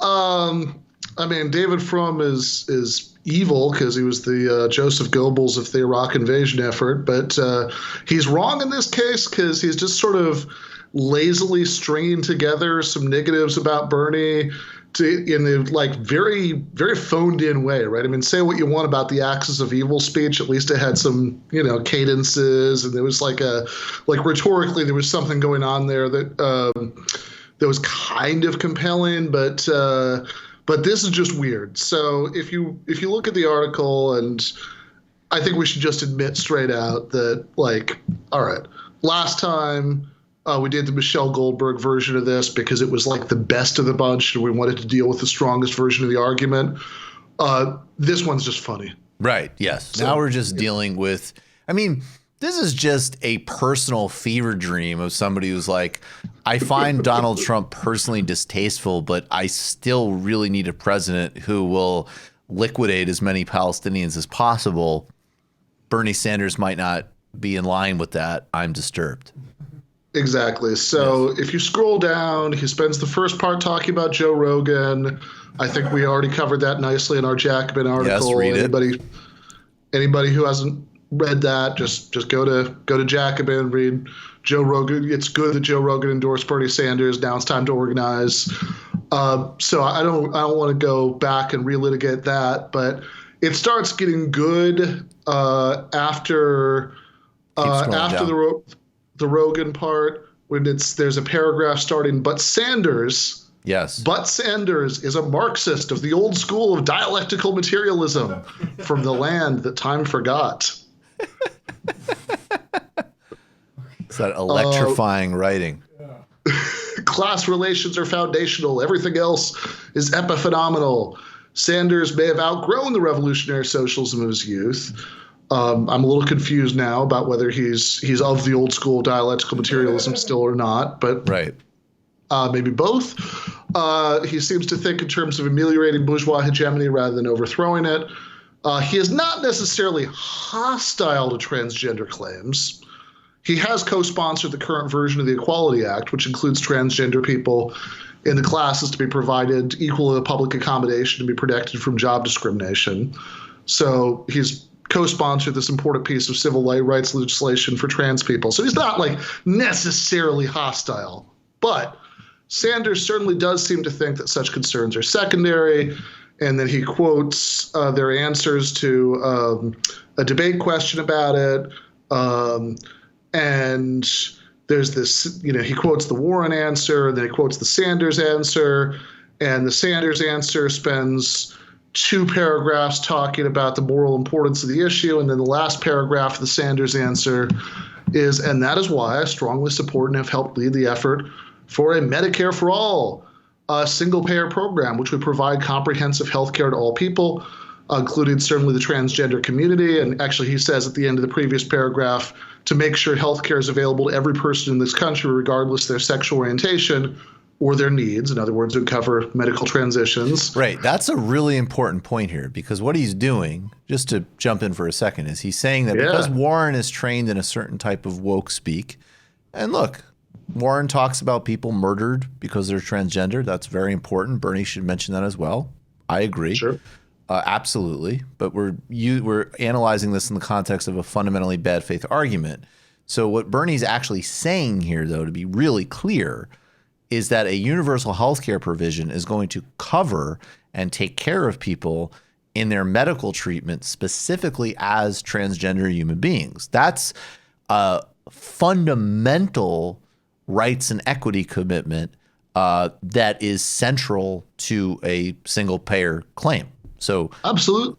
I mean, David Frum is evil because he was the Joseph Goebbels of the Iraq invasion effort, but he's wrong in this case because he's just sort of lazily stringing together some negatives about Bernie in the like very, very phoned in way, right? I mean, say what you want about the Axis of Evil speech. At least it had some, cadences, and there was like rhetorically there was something going on there that was kind of compelling, but this is just weird. So if you look at the article, and I think we should just admit straight out that, like, all right, last time we did the Michelle Goldberg version of this because it was like the best of the bunch and we wanted to deal with the strongest version of the argument. This one's just funny.
Right, yes. So, now we're just dealing with, I mean, this is just a personal fever dream of somebody who's like, I find Donald Trump personally distasteful, but I still really need a president who will liquidate as many Palestinians as possible. Bernie Sanders might not be in line with that. I'm disturbed.
Exactly. So if you scroll down, he spends the first part talking about Joe Rogan. I think we already covered that nicely in our Jacobin article.
Yes, read it.
Anybody who hasn't read that, just go to Jacobin, read Joe Rogan. It's good that Joe Rogan endorsed Bernie Sanders. Now it's time to organize. So I don't want to go back and relitigate that, but it starts getting good after the Rogan part, when there's a paragraph starting, but Sanders.
Yes.
But Sanders is a Marxist of the old school of dialectical materialism from the land that time forgot.
It's that electrifying writing.
Class relations are foundational. Everything else is epiphenomenal. Sanders may have outgrown the revolutionary socialism of his youth. I'm a little confused now about whether he's of the old school dialectical materialism still or not, but
right.
Maybe both. He seems to think in terms of ameliorating bourgeois hegemony rather than overthrowing it. He is not necessarily hostile to transgender claims. He has co-sponsored the current version of the Equality Act, which includes transgender people in the classes to be provided equal public accommodation and be protected from job discrimination. So he's co-sponsored this important piece of civil rights legislation for trans people. So he's not like necessarily hostile, but Sanders certainly does seem to think that such concerns are secondary. And then he quotes their answers to a debate question about it. And there's this, he quotes the Warren answer, and then he quotes the Sanders answer. And the Sanders answer spends 2 paragraphs talking about the moral importance of the issue. And then the last paragraph of the Sanders answer is, and that is why I strongly support and have helped lead the effort for a Medicare for all, a single-payer program, which would provide comprehensive health care to all people, including certainly the transgender community. And actually, he says at the end of the previous paragraph, to make sure health care is available to every person in this country, regardless of their sexual orientation or their needs. In other words, it would cover medical transitions.
Right. That's a really important point here, because what he's doing, just to jump in for a second, is he's saying that because Warren is trained in a certain type of woke speak, and look, Warren talks about people murdered because they're transgender. That's very important. Bernie should mention that as well. I agree.
Sure.
Absolutely. But we're analyzing this in the context of a fundamentally bad faith argument. So what Bernie's actually saying here, though, to be really clear, is that a universal health care provision is going to cover and take care of people in their medical treatment, specifically as transgender human beings. That's a fundamental rights and equity commitment that is central to a single payer claim. So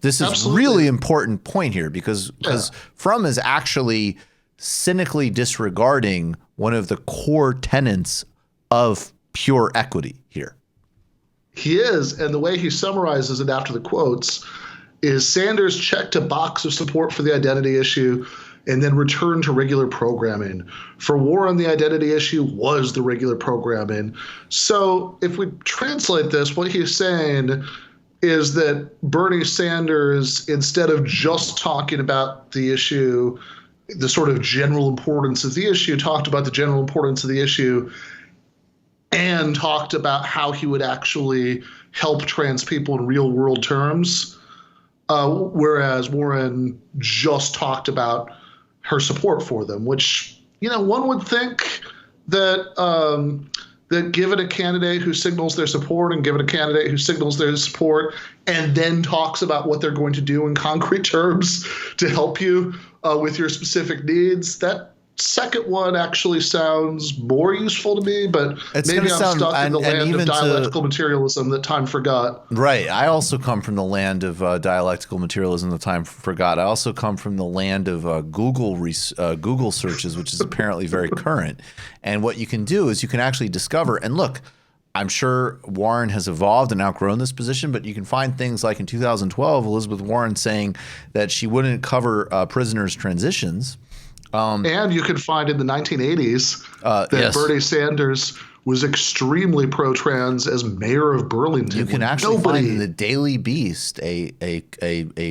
this is really important point here because Frum is actually cynically disregarding one of the core tenets of pure equity here.
He is, and the way he summarizes it after the quotes is Sanders checked a box of support for the identity issue and then returned to regular programming. For Warren, the identity issue was the regular programming. So if we translate this, what he's saying is that Bernie Sanders, instead of just talking about the issue, the sort of general importance of the issue, talked about the general importance of the issue and talked about how he would actually help trans people in real world terms, whereas Warren just talked about her support for them, which, one would think that that given a candidate who signals their support and given a candidate who signals their support and then talks about what they're going to do in concrete terms to help you with your specific needs, that second one actually sounds more useful to me, but maybe I'm stuck in the land of dialectical materialism that time forgot.
Right. I also come from the land of dialectical materialism that time forgot. I also come from the land of Google searches, which is apparently very current. And what you can do is you can actually discover, and look, I'm sure Warren has evolved and outgrown this position, but you can find things like in 2012, Elizabeth Warren saying that she wouldn't cover prisoners' transitions.
And you can find in the 1980s that Bernie Sanders was extremely pro-trans as mayor of Burlington.
You can actually find in the Daily Beast a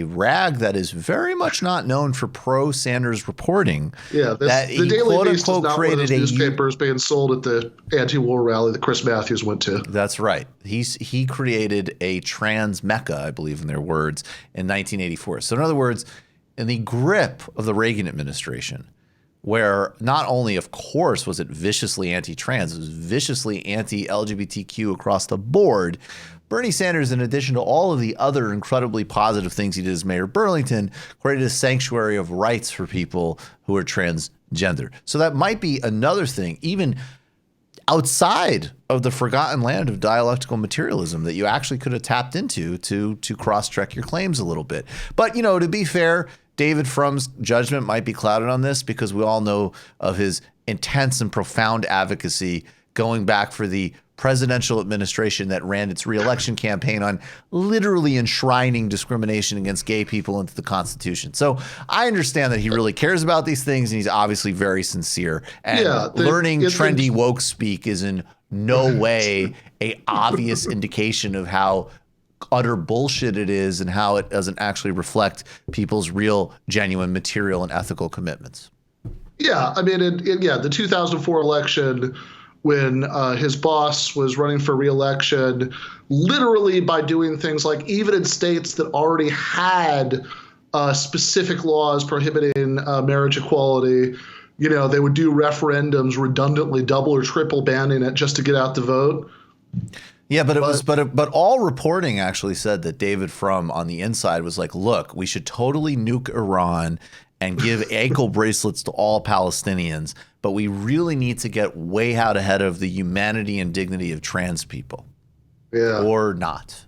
rag that is very much not known for pro-Sanders reporting.
Yeah, the Daily Beast is not one of those newspapers being sold at the anti-war rally that Chris Matthews went to.
That's right. He created a trans mecca, I believe in their words, in 1984. So in other words, in the grip of the Reagan administration, where not only, of course, was it viciously anti-trans, it was viciously anti-LGBTQ across the board, Bernie Sanders, in addition to all of the other incredibly positive things he did as mayor of Burlington, created a sanctuary of rights for people who are transgender. So that might be another thing, even outside of the forgotten land of dialectical materialism, that you actually could have tapped into to cross-check your claims a little bit. But, to be fair, David Frum's judgment might be clouded on this because we all know of his intense and profound advocacy going back for the presidential administration that ran its reelection campaign on literally enshrining discrimination against gay people into the Constitution. So I understand that he really cares about these things, and he's obviously very sincere. And learning trendy woke speak is in no way a obvious indication of how utter bullshit it is and how it doesn't actually reflect people's real, genuine material and ethical commitments.
Yeah, I mean, the 2004 election, when his boss was running for re-election, literally by doing things like, even in states that already had specific laws prohibiting marriage equality, they would do referendums redundantly double or triple banning it just to get out the vote.
Yeah, but all reporting actually said that David Frum on the inside was like, look, we should totally nuke Iran and give ankle bracelets to all Palestinians, but we really need to get way out ahead of the humanity and dignity of trans people.
Yeah.
Or not.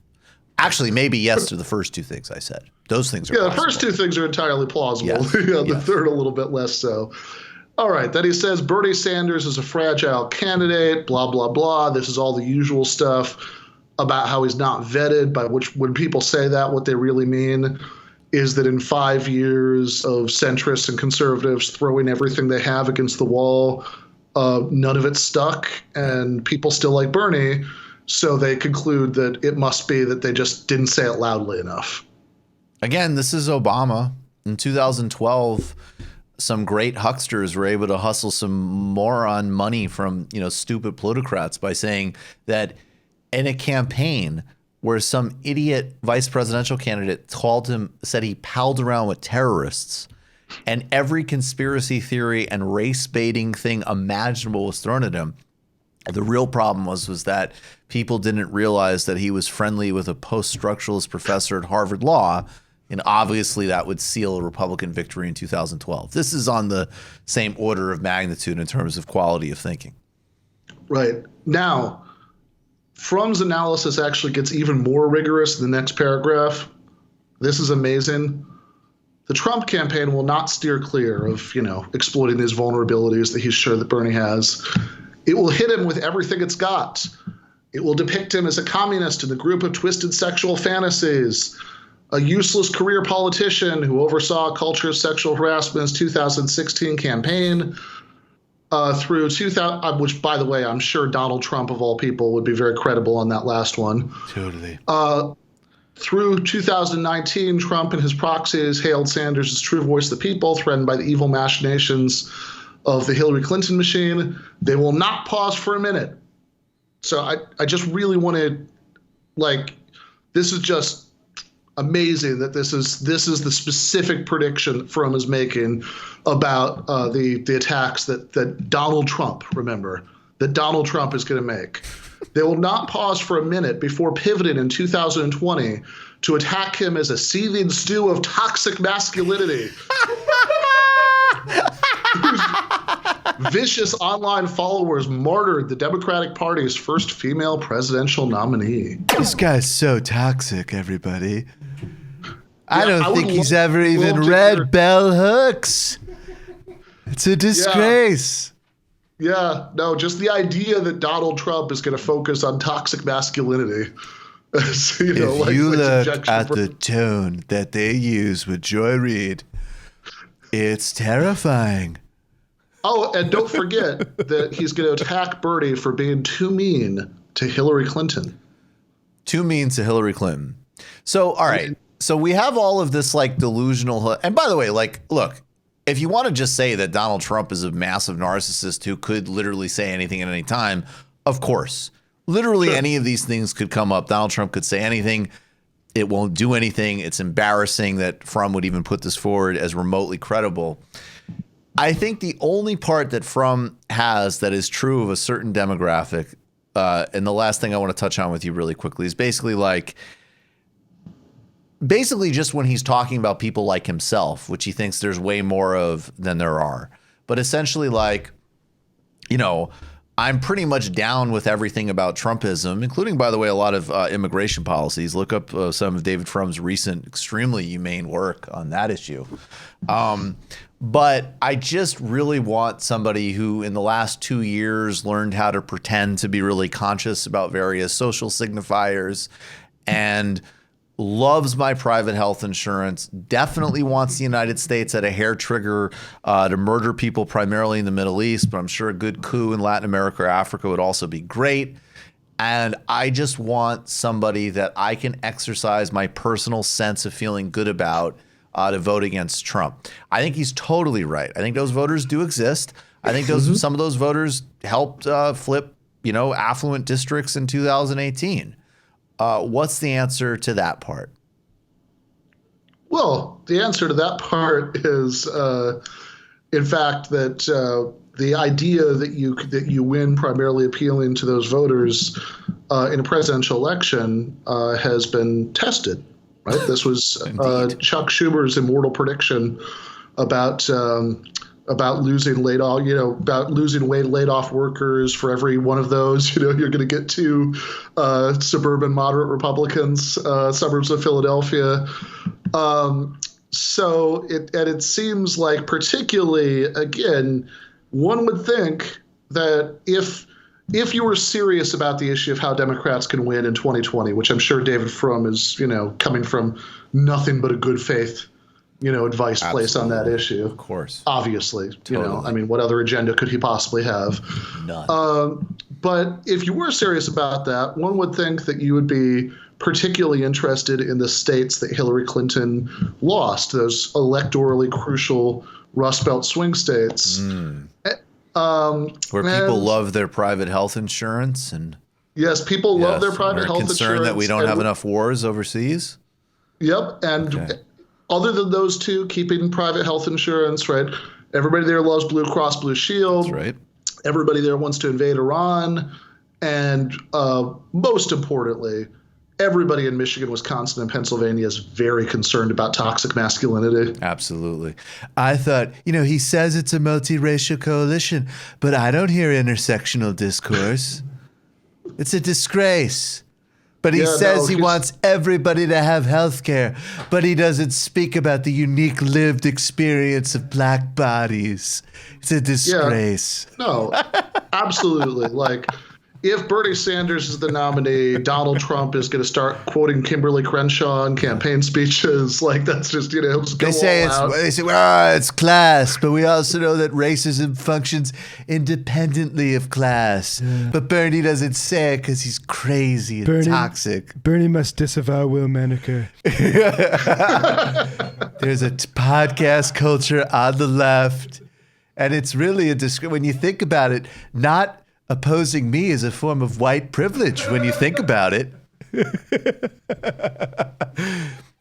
Actually, maybe yes to the first two things I said. Those things are
plausible. The first two things are entirely plausible.
Yes.
The third a little bit less so. All right. Then he says Bernie Sanders is a fragile candidate, blah, blah, blah. This is all the usual stuff about how he's not vetted, by which when people say that, what they really mean is that in 5 years of centrists and conservatives throwing everything they have against the wall, none of it stuck, and people still like Bernie. So they conclude that it must be that they just didn't say it loudly enough.
Again, this is Obama. In 2012, some great hucksters were able to hustle some moron money from, stupid plutocrats by saying that in a campaign where some idiot vice presidential candidate said he palled around with terrorists, and every conspiracy theory and race baiting thing imaginable was thrown at him, The real problem was that people didn't realize that he was friendly with a post-structuralist professor at Harvard Law, and obviously that would seal a Republican victory in 2012. This is on the same order of magnitude in terms of quality of thinking.
Right. Now, Fromm's analysis actually gets even more rigorous in the next paragraph. This is amazing. The Trump campaign will not steer clear of, exploiting these vulnerabilities that he's sure that Bernie has. It will hit him with everything it's got. It will depict him as a communist in the group of twisted sexual fantasies, a useless career politician who oversaw a culture of sexual harassment's 2016 campaign through 2000, which, by the way, I'm sure Donald Trump, of all people, would be very credible on that last one.
Totally.
Through 2019, Trump and his proxies hailed Sanders as true voice of the people, threatened by the evil machinations of the Hillary Clinton machine. They will not pause for a minute. So I just really want to, this is just amazing that this is the specific prediction that Fromm is making about the attacks that Donald Trump, remember, that Donald Trump is going to make. They will not pause for a minute before pivoting in 2020 to attack him as a seething stew of toxic masculinity. Vicious online followers martyred the Democratic Party's first female presidential nominee.
This guy's so toxic, everybody. I don't think he's ever even read Bell Hooks. It's a disgrace.
Yeah, no, just the idea that Donald Trump is going to focus on toxic masculinity.
If you look at the tone that they use with Joy Reid, it's terrifying.
Oh, and don't forget that he's going to attack Bernie for being too mean to Hillary Clinton.
Too mean to Hillary Clinton. So, all right. So we have all of this delusional. And by the way, look, if you want to just say that Donald Trump is a massive narcissist who could literally say anything at any time, of course, literally any of these things could come up. Donald Trump could say anything. It won't do anything. It's embarrassing that Fromm would even put this forward as remotely credible. I think the only part that Fromm has that is true of a certain demographic, and the last thing I want to touch on with you really quickly is basically just when he's talking about people like himself, which he thinks there's way more of than there are. But essentially I'm pretty much down with everything about Trumpism, including, by the way, a lot of immigration policies. Look up some of David Fromm's recent extremely humane work on that issue. But I just really want somebody who in the last 2 years learned how to pretend to be really conscious about various social signifiers and loves my private health insurance, definitely wants the United States at a hair trigger to murder people primarily in the Middle East, but I'm sure a good coup in Latin America or Africa would also be great. And I just want somebody that I can exercise my personal sense of feeling good about to vote against Trump. I think he's totally right. I think those voters do exist. I think some of those voters helped flip, affluent districts in 2018. What's the answer to that part?
Well, the answer to that part is, in fact, that the idea that you win primarily appealing to those voters in a presidential election has been tested. Right? This was Chuck Schumer's immortal prediction about losing laid off workers. For every one of those, you're going to get 2 suburban moderate Republicans, suburbs of Philadelphia. So it seems like, particularly, again, one would think that if you were serious about the issue of how Democrats can win in 2020, which I'm sure David Fromm is, coming from nothing but a good faith, advice placed on that issue.
Of course.
Obviously,
Totally.
What other agenda could he possibly have?
None.
But if you were serious about that, one would think that you would be particularly interested in the states that Hillary Clinton lost, those electorally crucial Rust Belt swing states.
Where people love their private health insurance and
yes, people love their private health insurance.
Concerned that we don't have enough wars overseas.
Yep, and other than those 2, keeping private health insurance, right? Everybody there loves Blue Cross Blue Shield.
That's right.
everybody there wants to invade Iran. And most importantly, everybody in Michigan, Wisconsin, and Pennsylvania is very concerned about toxic masculinity.
Absolutely. I thought, he says it's a multiracial coalition, but I don't hear intersectional discourse. It's a disgrace. But he says he wants everybody to have health care, but he doesn't speak about the unique lived experience of black bodies. It's a disgrace.
Yeah, no, absolutely. Like, if Bernie Sanders is the nominee, Donald Trump is going to start quoting Kimberly Crenshaw in campaign speeches. Like, that's just, he'll just go
They say
all out.
it's class, but we also know that racism functions independently of class. Yeah. But Bernie doesn't say it because he's crazy and toxic.
Bernie must disavow Will Maneker.
There's a podcast culture on the left, and it's really when you think about it, not opposing me is a form of white privilege when you think about it.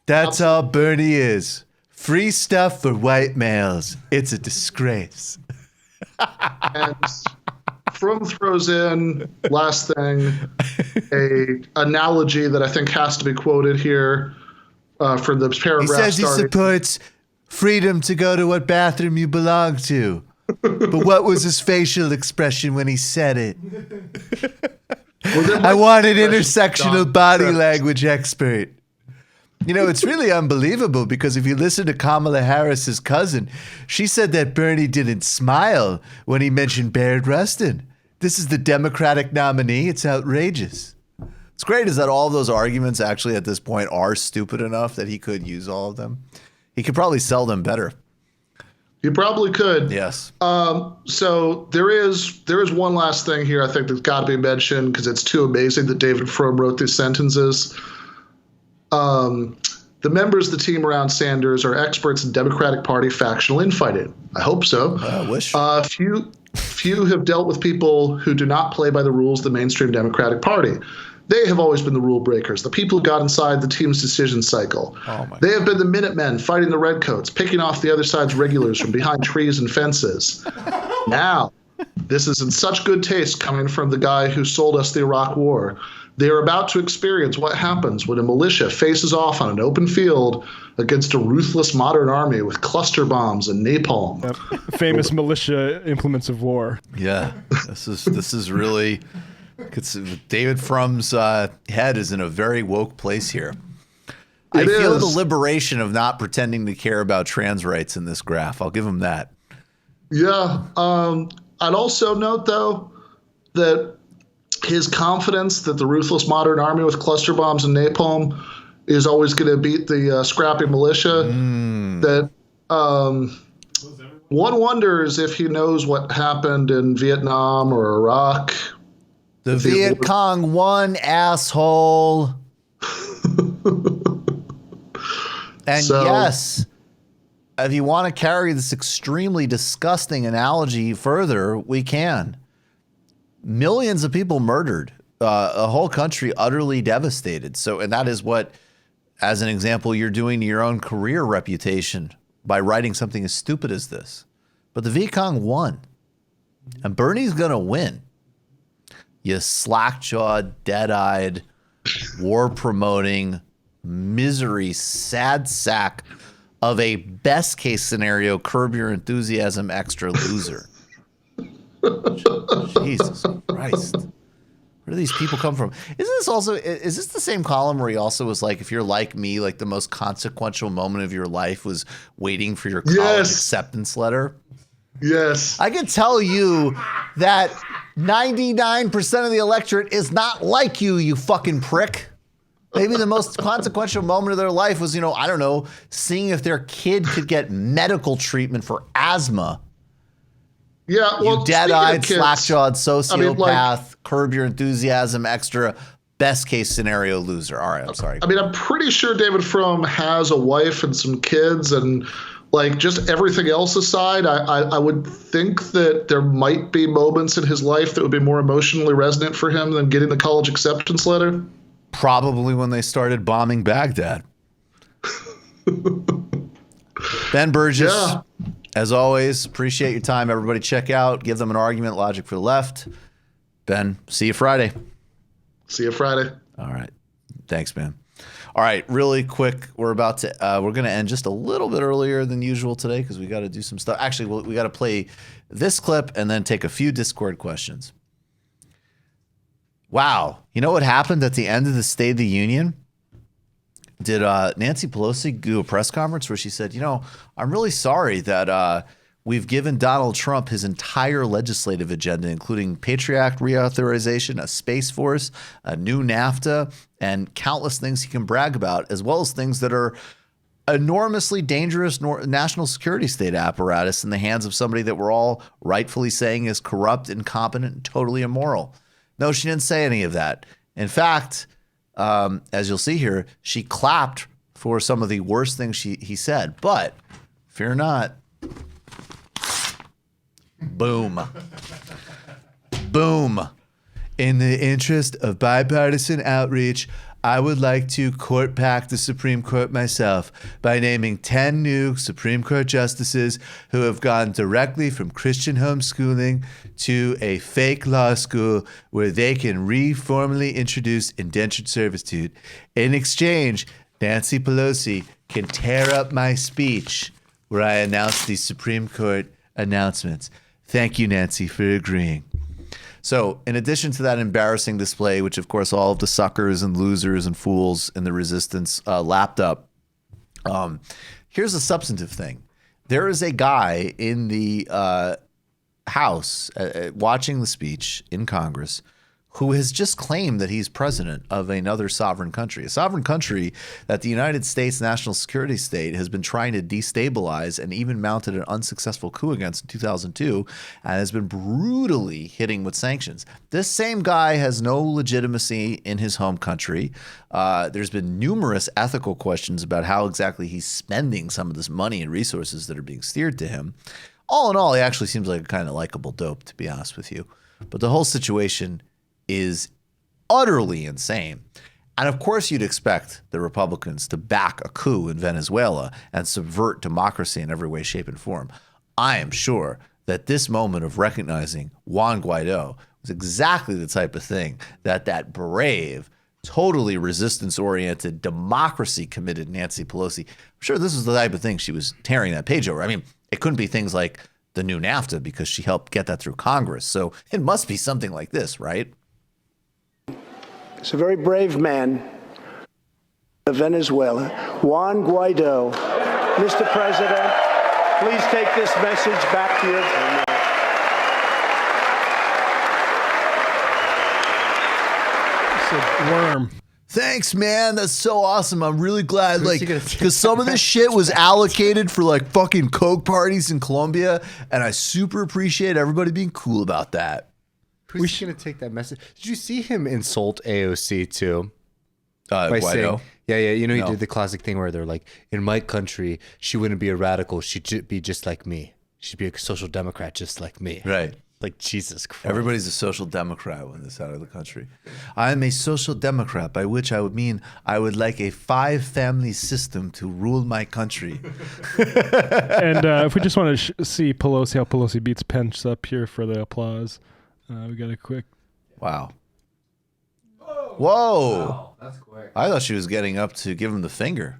That's all Bernie is. Free stuff for white males. It's a disgrace.
And Fromm throws in, last thing, a analogy that I think has to be quoted here for the paragraph.
He says he supports freedom to go to what bathroom you belong to. But what was his facial expression when he said it? I want an intersectional body language expert. It's really unbelievable because if you listen to Kamala Harris's cousin, she said that Bernie didn't smile when he mentioned Bayard Rustin. This is the Democratic nominee. It's outrageous. What's great is that all of those arguments actually at this point are stupid enough that he could use all of them. He could probably sell them better.
You probably could.
Yes.
So there is one last thing here I think that's got to be mentioned because it's too amazing that David Fromm wrote these sentences. The members of the team around Sanders are experts in Democratic Party factional infighting. I hope so.
I wish.
Few have dealt with people who do not play by the rules of the mainstream Democratic Party. They have always been the rule breakers, the people who got inside the team's decision cycle. They have been the Minutemen fighting the Redcoats, picking off the other side's regulars from behind trees and fences. Now, this is in such good taste coming from the guy who sold us the Iraq War. They are about to experience what happens when a militia faces off on an open field against a ruthless modern army with cluster bombs and napalm.
Yep. Famous militia implements of war.
Yeah, this is really... David Fromm's head is in a very woke place here. I feel the liberation of not pretending to care about trans rights in this graph. I'll give him that.
Yeah. I'd also note, though, that his confidence that the ruthless modern army with cluster bombs and napalm is always going to beat the scrappy militia, that one wonders if he knows what happened in Vietnam or Iraq.
The Viet Cong won, asshole. And yes, if you want to carry this extremely disgusting analogy further, we can. Millions of people murdered, a whole country utterly devastated. And that is what, as an example, you're doing to your own career reputation by writing something as stupid as this. But the Viet Cong won, and Bernie's going to win. You slack-jawed, dead-eyed, war-promoting, misery, sad sack of a best-case scenario, Curb Your Enthusiasm extra loser. Jesus Christ. Where do these people come from? Is this the same column where he also was like, if you're like me, like the most consequential moment of your life was waiting for your college acceptance letter?
Yes.
I can tell you that 99% of the electorate is not like you, you fucking prick. Maybe the most consequential moment of their life was, I don't know, seeing if their kid could get medical treatment for asthma.
Yeah, well,
you dead-eyed, slack-jawed sociopath, Curb Your Enthusiasm extra, best-case scenario loser. All right, I'm sorry.
I'm pretty sure David Fromm has a wife and some kids, and just everything else aside, I would think that there might be moments in his life that would be more emotionally resonant for him than getting the college acceptance letter.
Probably when they started bombing Baghdad. Ben Burgess, As always, appreciate your time. Everybody check out, give them an argument, Logic for the Left. Ben, see you Friday.
See you Friday.
All right. Thanks, man. All right, really quick. We're going to end just a little bit earlier than usual today because we got to do some stuff. Actually, we got to play this clip and then take a few Discord questions. Wow. You know what happened at the end of the State of the Union? Did Nancy Pelosi do a press conference where she said, I'm really sorry that we've given Donald Trump his entire legislative agenda, including Patriot Act reauthorization, a Space Force, a new NAFTA, and countless things he can brag about, as well as things that are enormously dangerous national security state apparatus in the hands of somebody that we're all rightfully saying is corrupt, incompetent, and totally immoral. No, she didn't say any of that. In fact, as you'll see here, she clapped for some of the worst things he said. But fear not. Boom. Boom. In the interest of bipartisan outreach, I would like to court pack the Supreme Court myself by naming 10 new Supreme Court justices who have gone directly from Christian homeschooling to a fake law school where they can reformally introduce indentured servitude. In exchange, Nancy Pelosi can tear up my speech where I announce these Supreme Court announcements. Thank you, Nancy, for agreeing. So in addition to that embarrassing display, which of course all of the suckers and losers and fools in the resistance lapped up, here's a substantive thing. There is a guy in the House watching the speech in Congress who has just claimed that he's president of another sovereign country, a sovereign country that the United States national security state has been trying to destabilize and even mounted an unsuccessful coup against in 2002 and has been brutally hitting with sanctions. This same guy has no legitimacy in his home country. There's been numerous ethical questions about how exactly he's spending some of this money and resources that are being steered to him. All in all, he actually seems like a kind of likable dope, to be honest with you. But the whole situation is utterly insane. And of course, you'd expect the Republicans to back a coup in Venezuela and subvert democracy in every way, shape, and form. I am sure that this moment of recognizing Juan Guaido was exactly the type of thing that brave, totally resistance-oriented, democracy-committed Nancy Pelosi, I'm sure this is the type of thing she was tearing that page over. I mean, it couldn't be things like the new NAFTA because she helped get that through Congress. So it must be something like this, right?
It's a very brave man of Venezuela, Juan Guaido. Mr. President, please take this message back to your family.
It's a worm.
Thanks, man. That's so awesome. I'm really glad, because some of this shit was allocated for fucking coke parties in Colombia, and I super appreciate everybody being cool about that.
Who's going to take that message? Did you see him insult AOC too?
By
saying, yeah. He
No.
did the classic thing where they're like, in my country, she wouldn't be a radical. She'd be just like me. She'd be a social democrat just like me.
Right.
Like, Jesus Christ.
Everybody's a social democrat when this out of the country. I'm a social democrat, by which I would mean I would like a 5-family system to rule my country.
And if we just want to see Pelosi, how Pelosi beats Pence up here for the applause, we got a quick.
Wow. Whoa. Wow, that's quick. I thought she was getting up to give him the finger.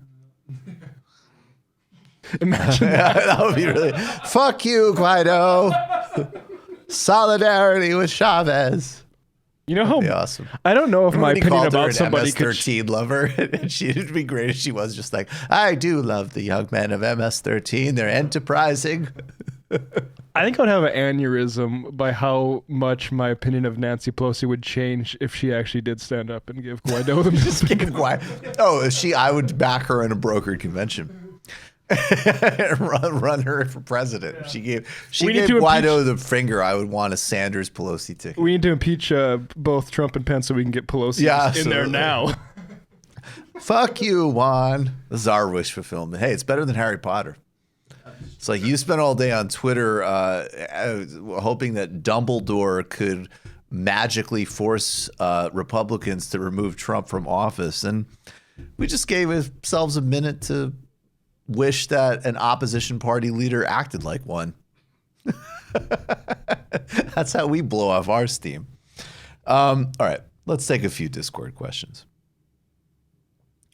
Imagine
that would be really. Fuck you, Guaido. Solidarity with Chavez.
You know how
awesome.
I don't know if my opinion about somebody
MS-13 lover. And she'd be great if she was just like, I do love the young men of MS-13. They're enterprising.
I think I would have an aneurysm by how much my opinion of Nancy Pelosi would change if she actually did stand up and give Guaido the
just give Guaido. Oh, I would back her in a brokered convention. run her for president. If she gave Guaido the finger, I would want a Sanders Pelosi ticket.
We need to impeach both Trump and Pence so we can get Pelosi in there now.
Fuck you, Juan. This is our wish fulfillment. Hey, it's better than Harry Potter. It's like you spent all day on Twitter hoping that Dumbledore could magically force Republicans to remove Trump from office. And we just gave ourselves a minute to wish that an opposition party leader acted like one. That's how we blow off our steam. All right, let's take a few Discord questions.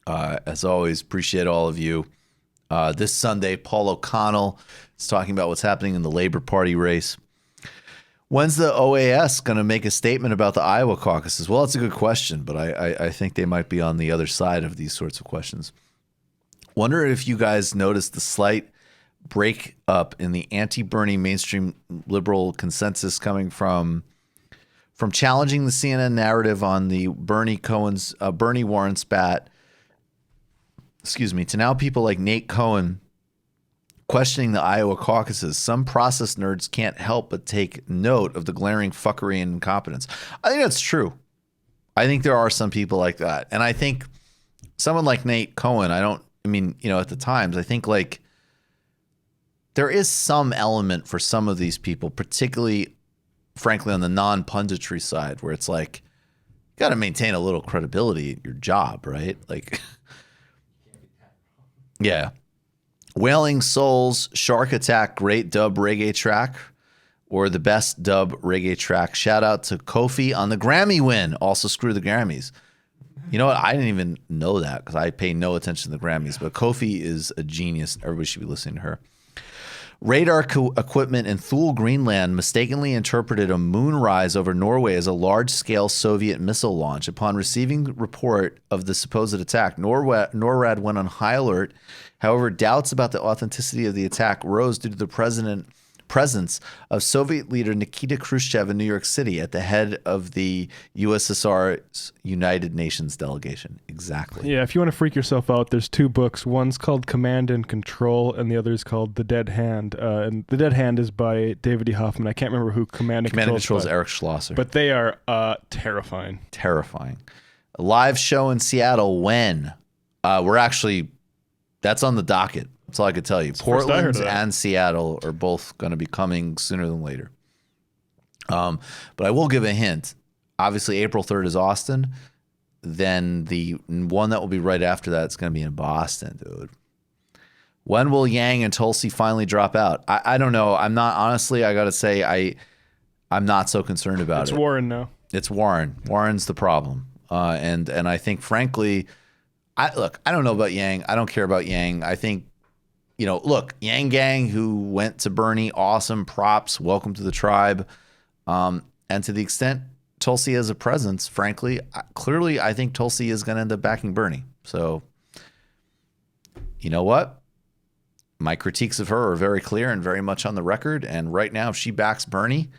As always, appreciate all of you. This Sunday, Paul O'Connell is talking about what's happening in the Labor Party race. When's the OAS going to make a statement about the Iowa caucuses? Well, that's a good question, but I think they might be on the other side of these sorts of questions. Wonder if you guys noticed the slight break up in the anti-Bernie mainstream liberal consensus coming from challenging the CNN narrative on the Bernie Warren spat, to now people like Nate Cohen questioning the Iowa caucuses. Some process nerds can't help but take note of the glaring fuckery and incompetence. I think that's true. I think there are some people like that. And I think someone like Nate Cohen, at the Times, I think like there is some element for some of these people, particularly, frankly, on the non-punditry side, where it's like, you got to maintain a little credibility at your job, right? Like, yeah. Wailing Souls, Shark Attack, great dub reggae track, or the best dub reggae track. Shout out to Kofi on the Grammy win. Also, screw the Grammys. You know what? I didn't even know that because I pay no attention to the Grammys, but Kofi is a genius. Everybody should be listening to her. Radar equipment in Thule, Greenland mistakenly interpreted a moonrise over Norway as a large-scale Soviet missile launch. Upon receiving the report of the supposed attack, NORAD went on high alert. However, doubts about the authenticity of the attack rose due to the presence of Soviet leader Nikita Khrushchev in New York City at the head of the USSR's United Nations delegation. Exactly.
Yeah, if you want to freak yourself out, there's two books. One's called Command and Control, and the other is called The Dead Hand. And The Dead Hand is by David E. Hoffman. I can't remember who Command and Control
is Eric Schlosser.
But they are terrifying.
Terrifying. A live show in Seattle when? That's on the docket. That's all I could tell you. Portland and Seattle are both going to be coming sooner than later. But I will give a hint. Obviously, April 3rd is Austin. Then the one that will be right after that is going to be in Boston, dude. When will Yang and Tulsi finally drop out? I don't know. I'm not, honestly, I got to say, I'm not so concerned about it.
It's Warren now.
It's Warren. Warren's the problem. And I think, frankly, I don't know about Yang. I don't care about Yang. I think, Yang Gang, who went to Bernie, awesome, props, welcome to the tribe. And to the extent Tulsi has a presence, frankly, clearly I think Tulsi is going to end up backing Bernie. So, you know what? My critiques of her are very clear and very much on the record. And right now, if she backs Bernie,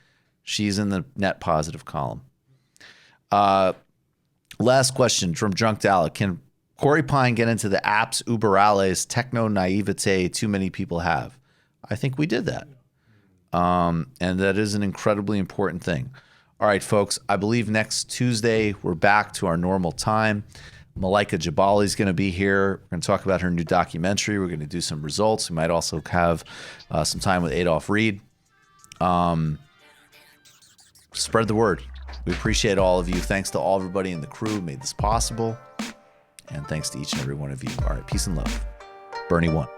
she's in the net positive column. Last question from Drunk Dalek. Can Corey Pine get into the apps uber alles techno naivete too many people have? I think we did that. And that is an incredibly important thing. All right, folks, I believe next Tuesday we're back to our normal time. Malaika Jabali is going to be here. We're going to talk about her new documentary. We're going to do some results. We might also have some time with Adolph Reed. Spread the word. We appreciate all of you. Thanks to everybody in the crew who made this possible. And thanks to each and every one of you. All right, peace and love. Bernie won.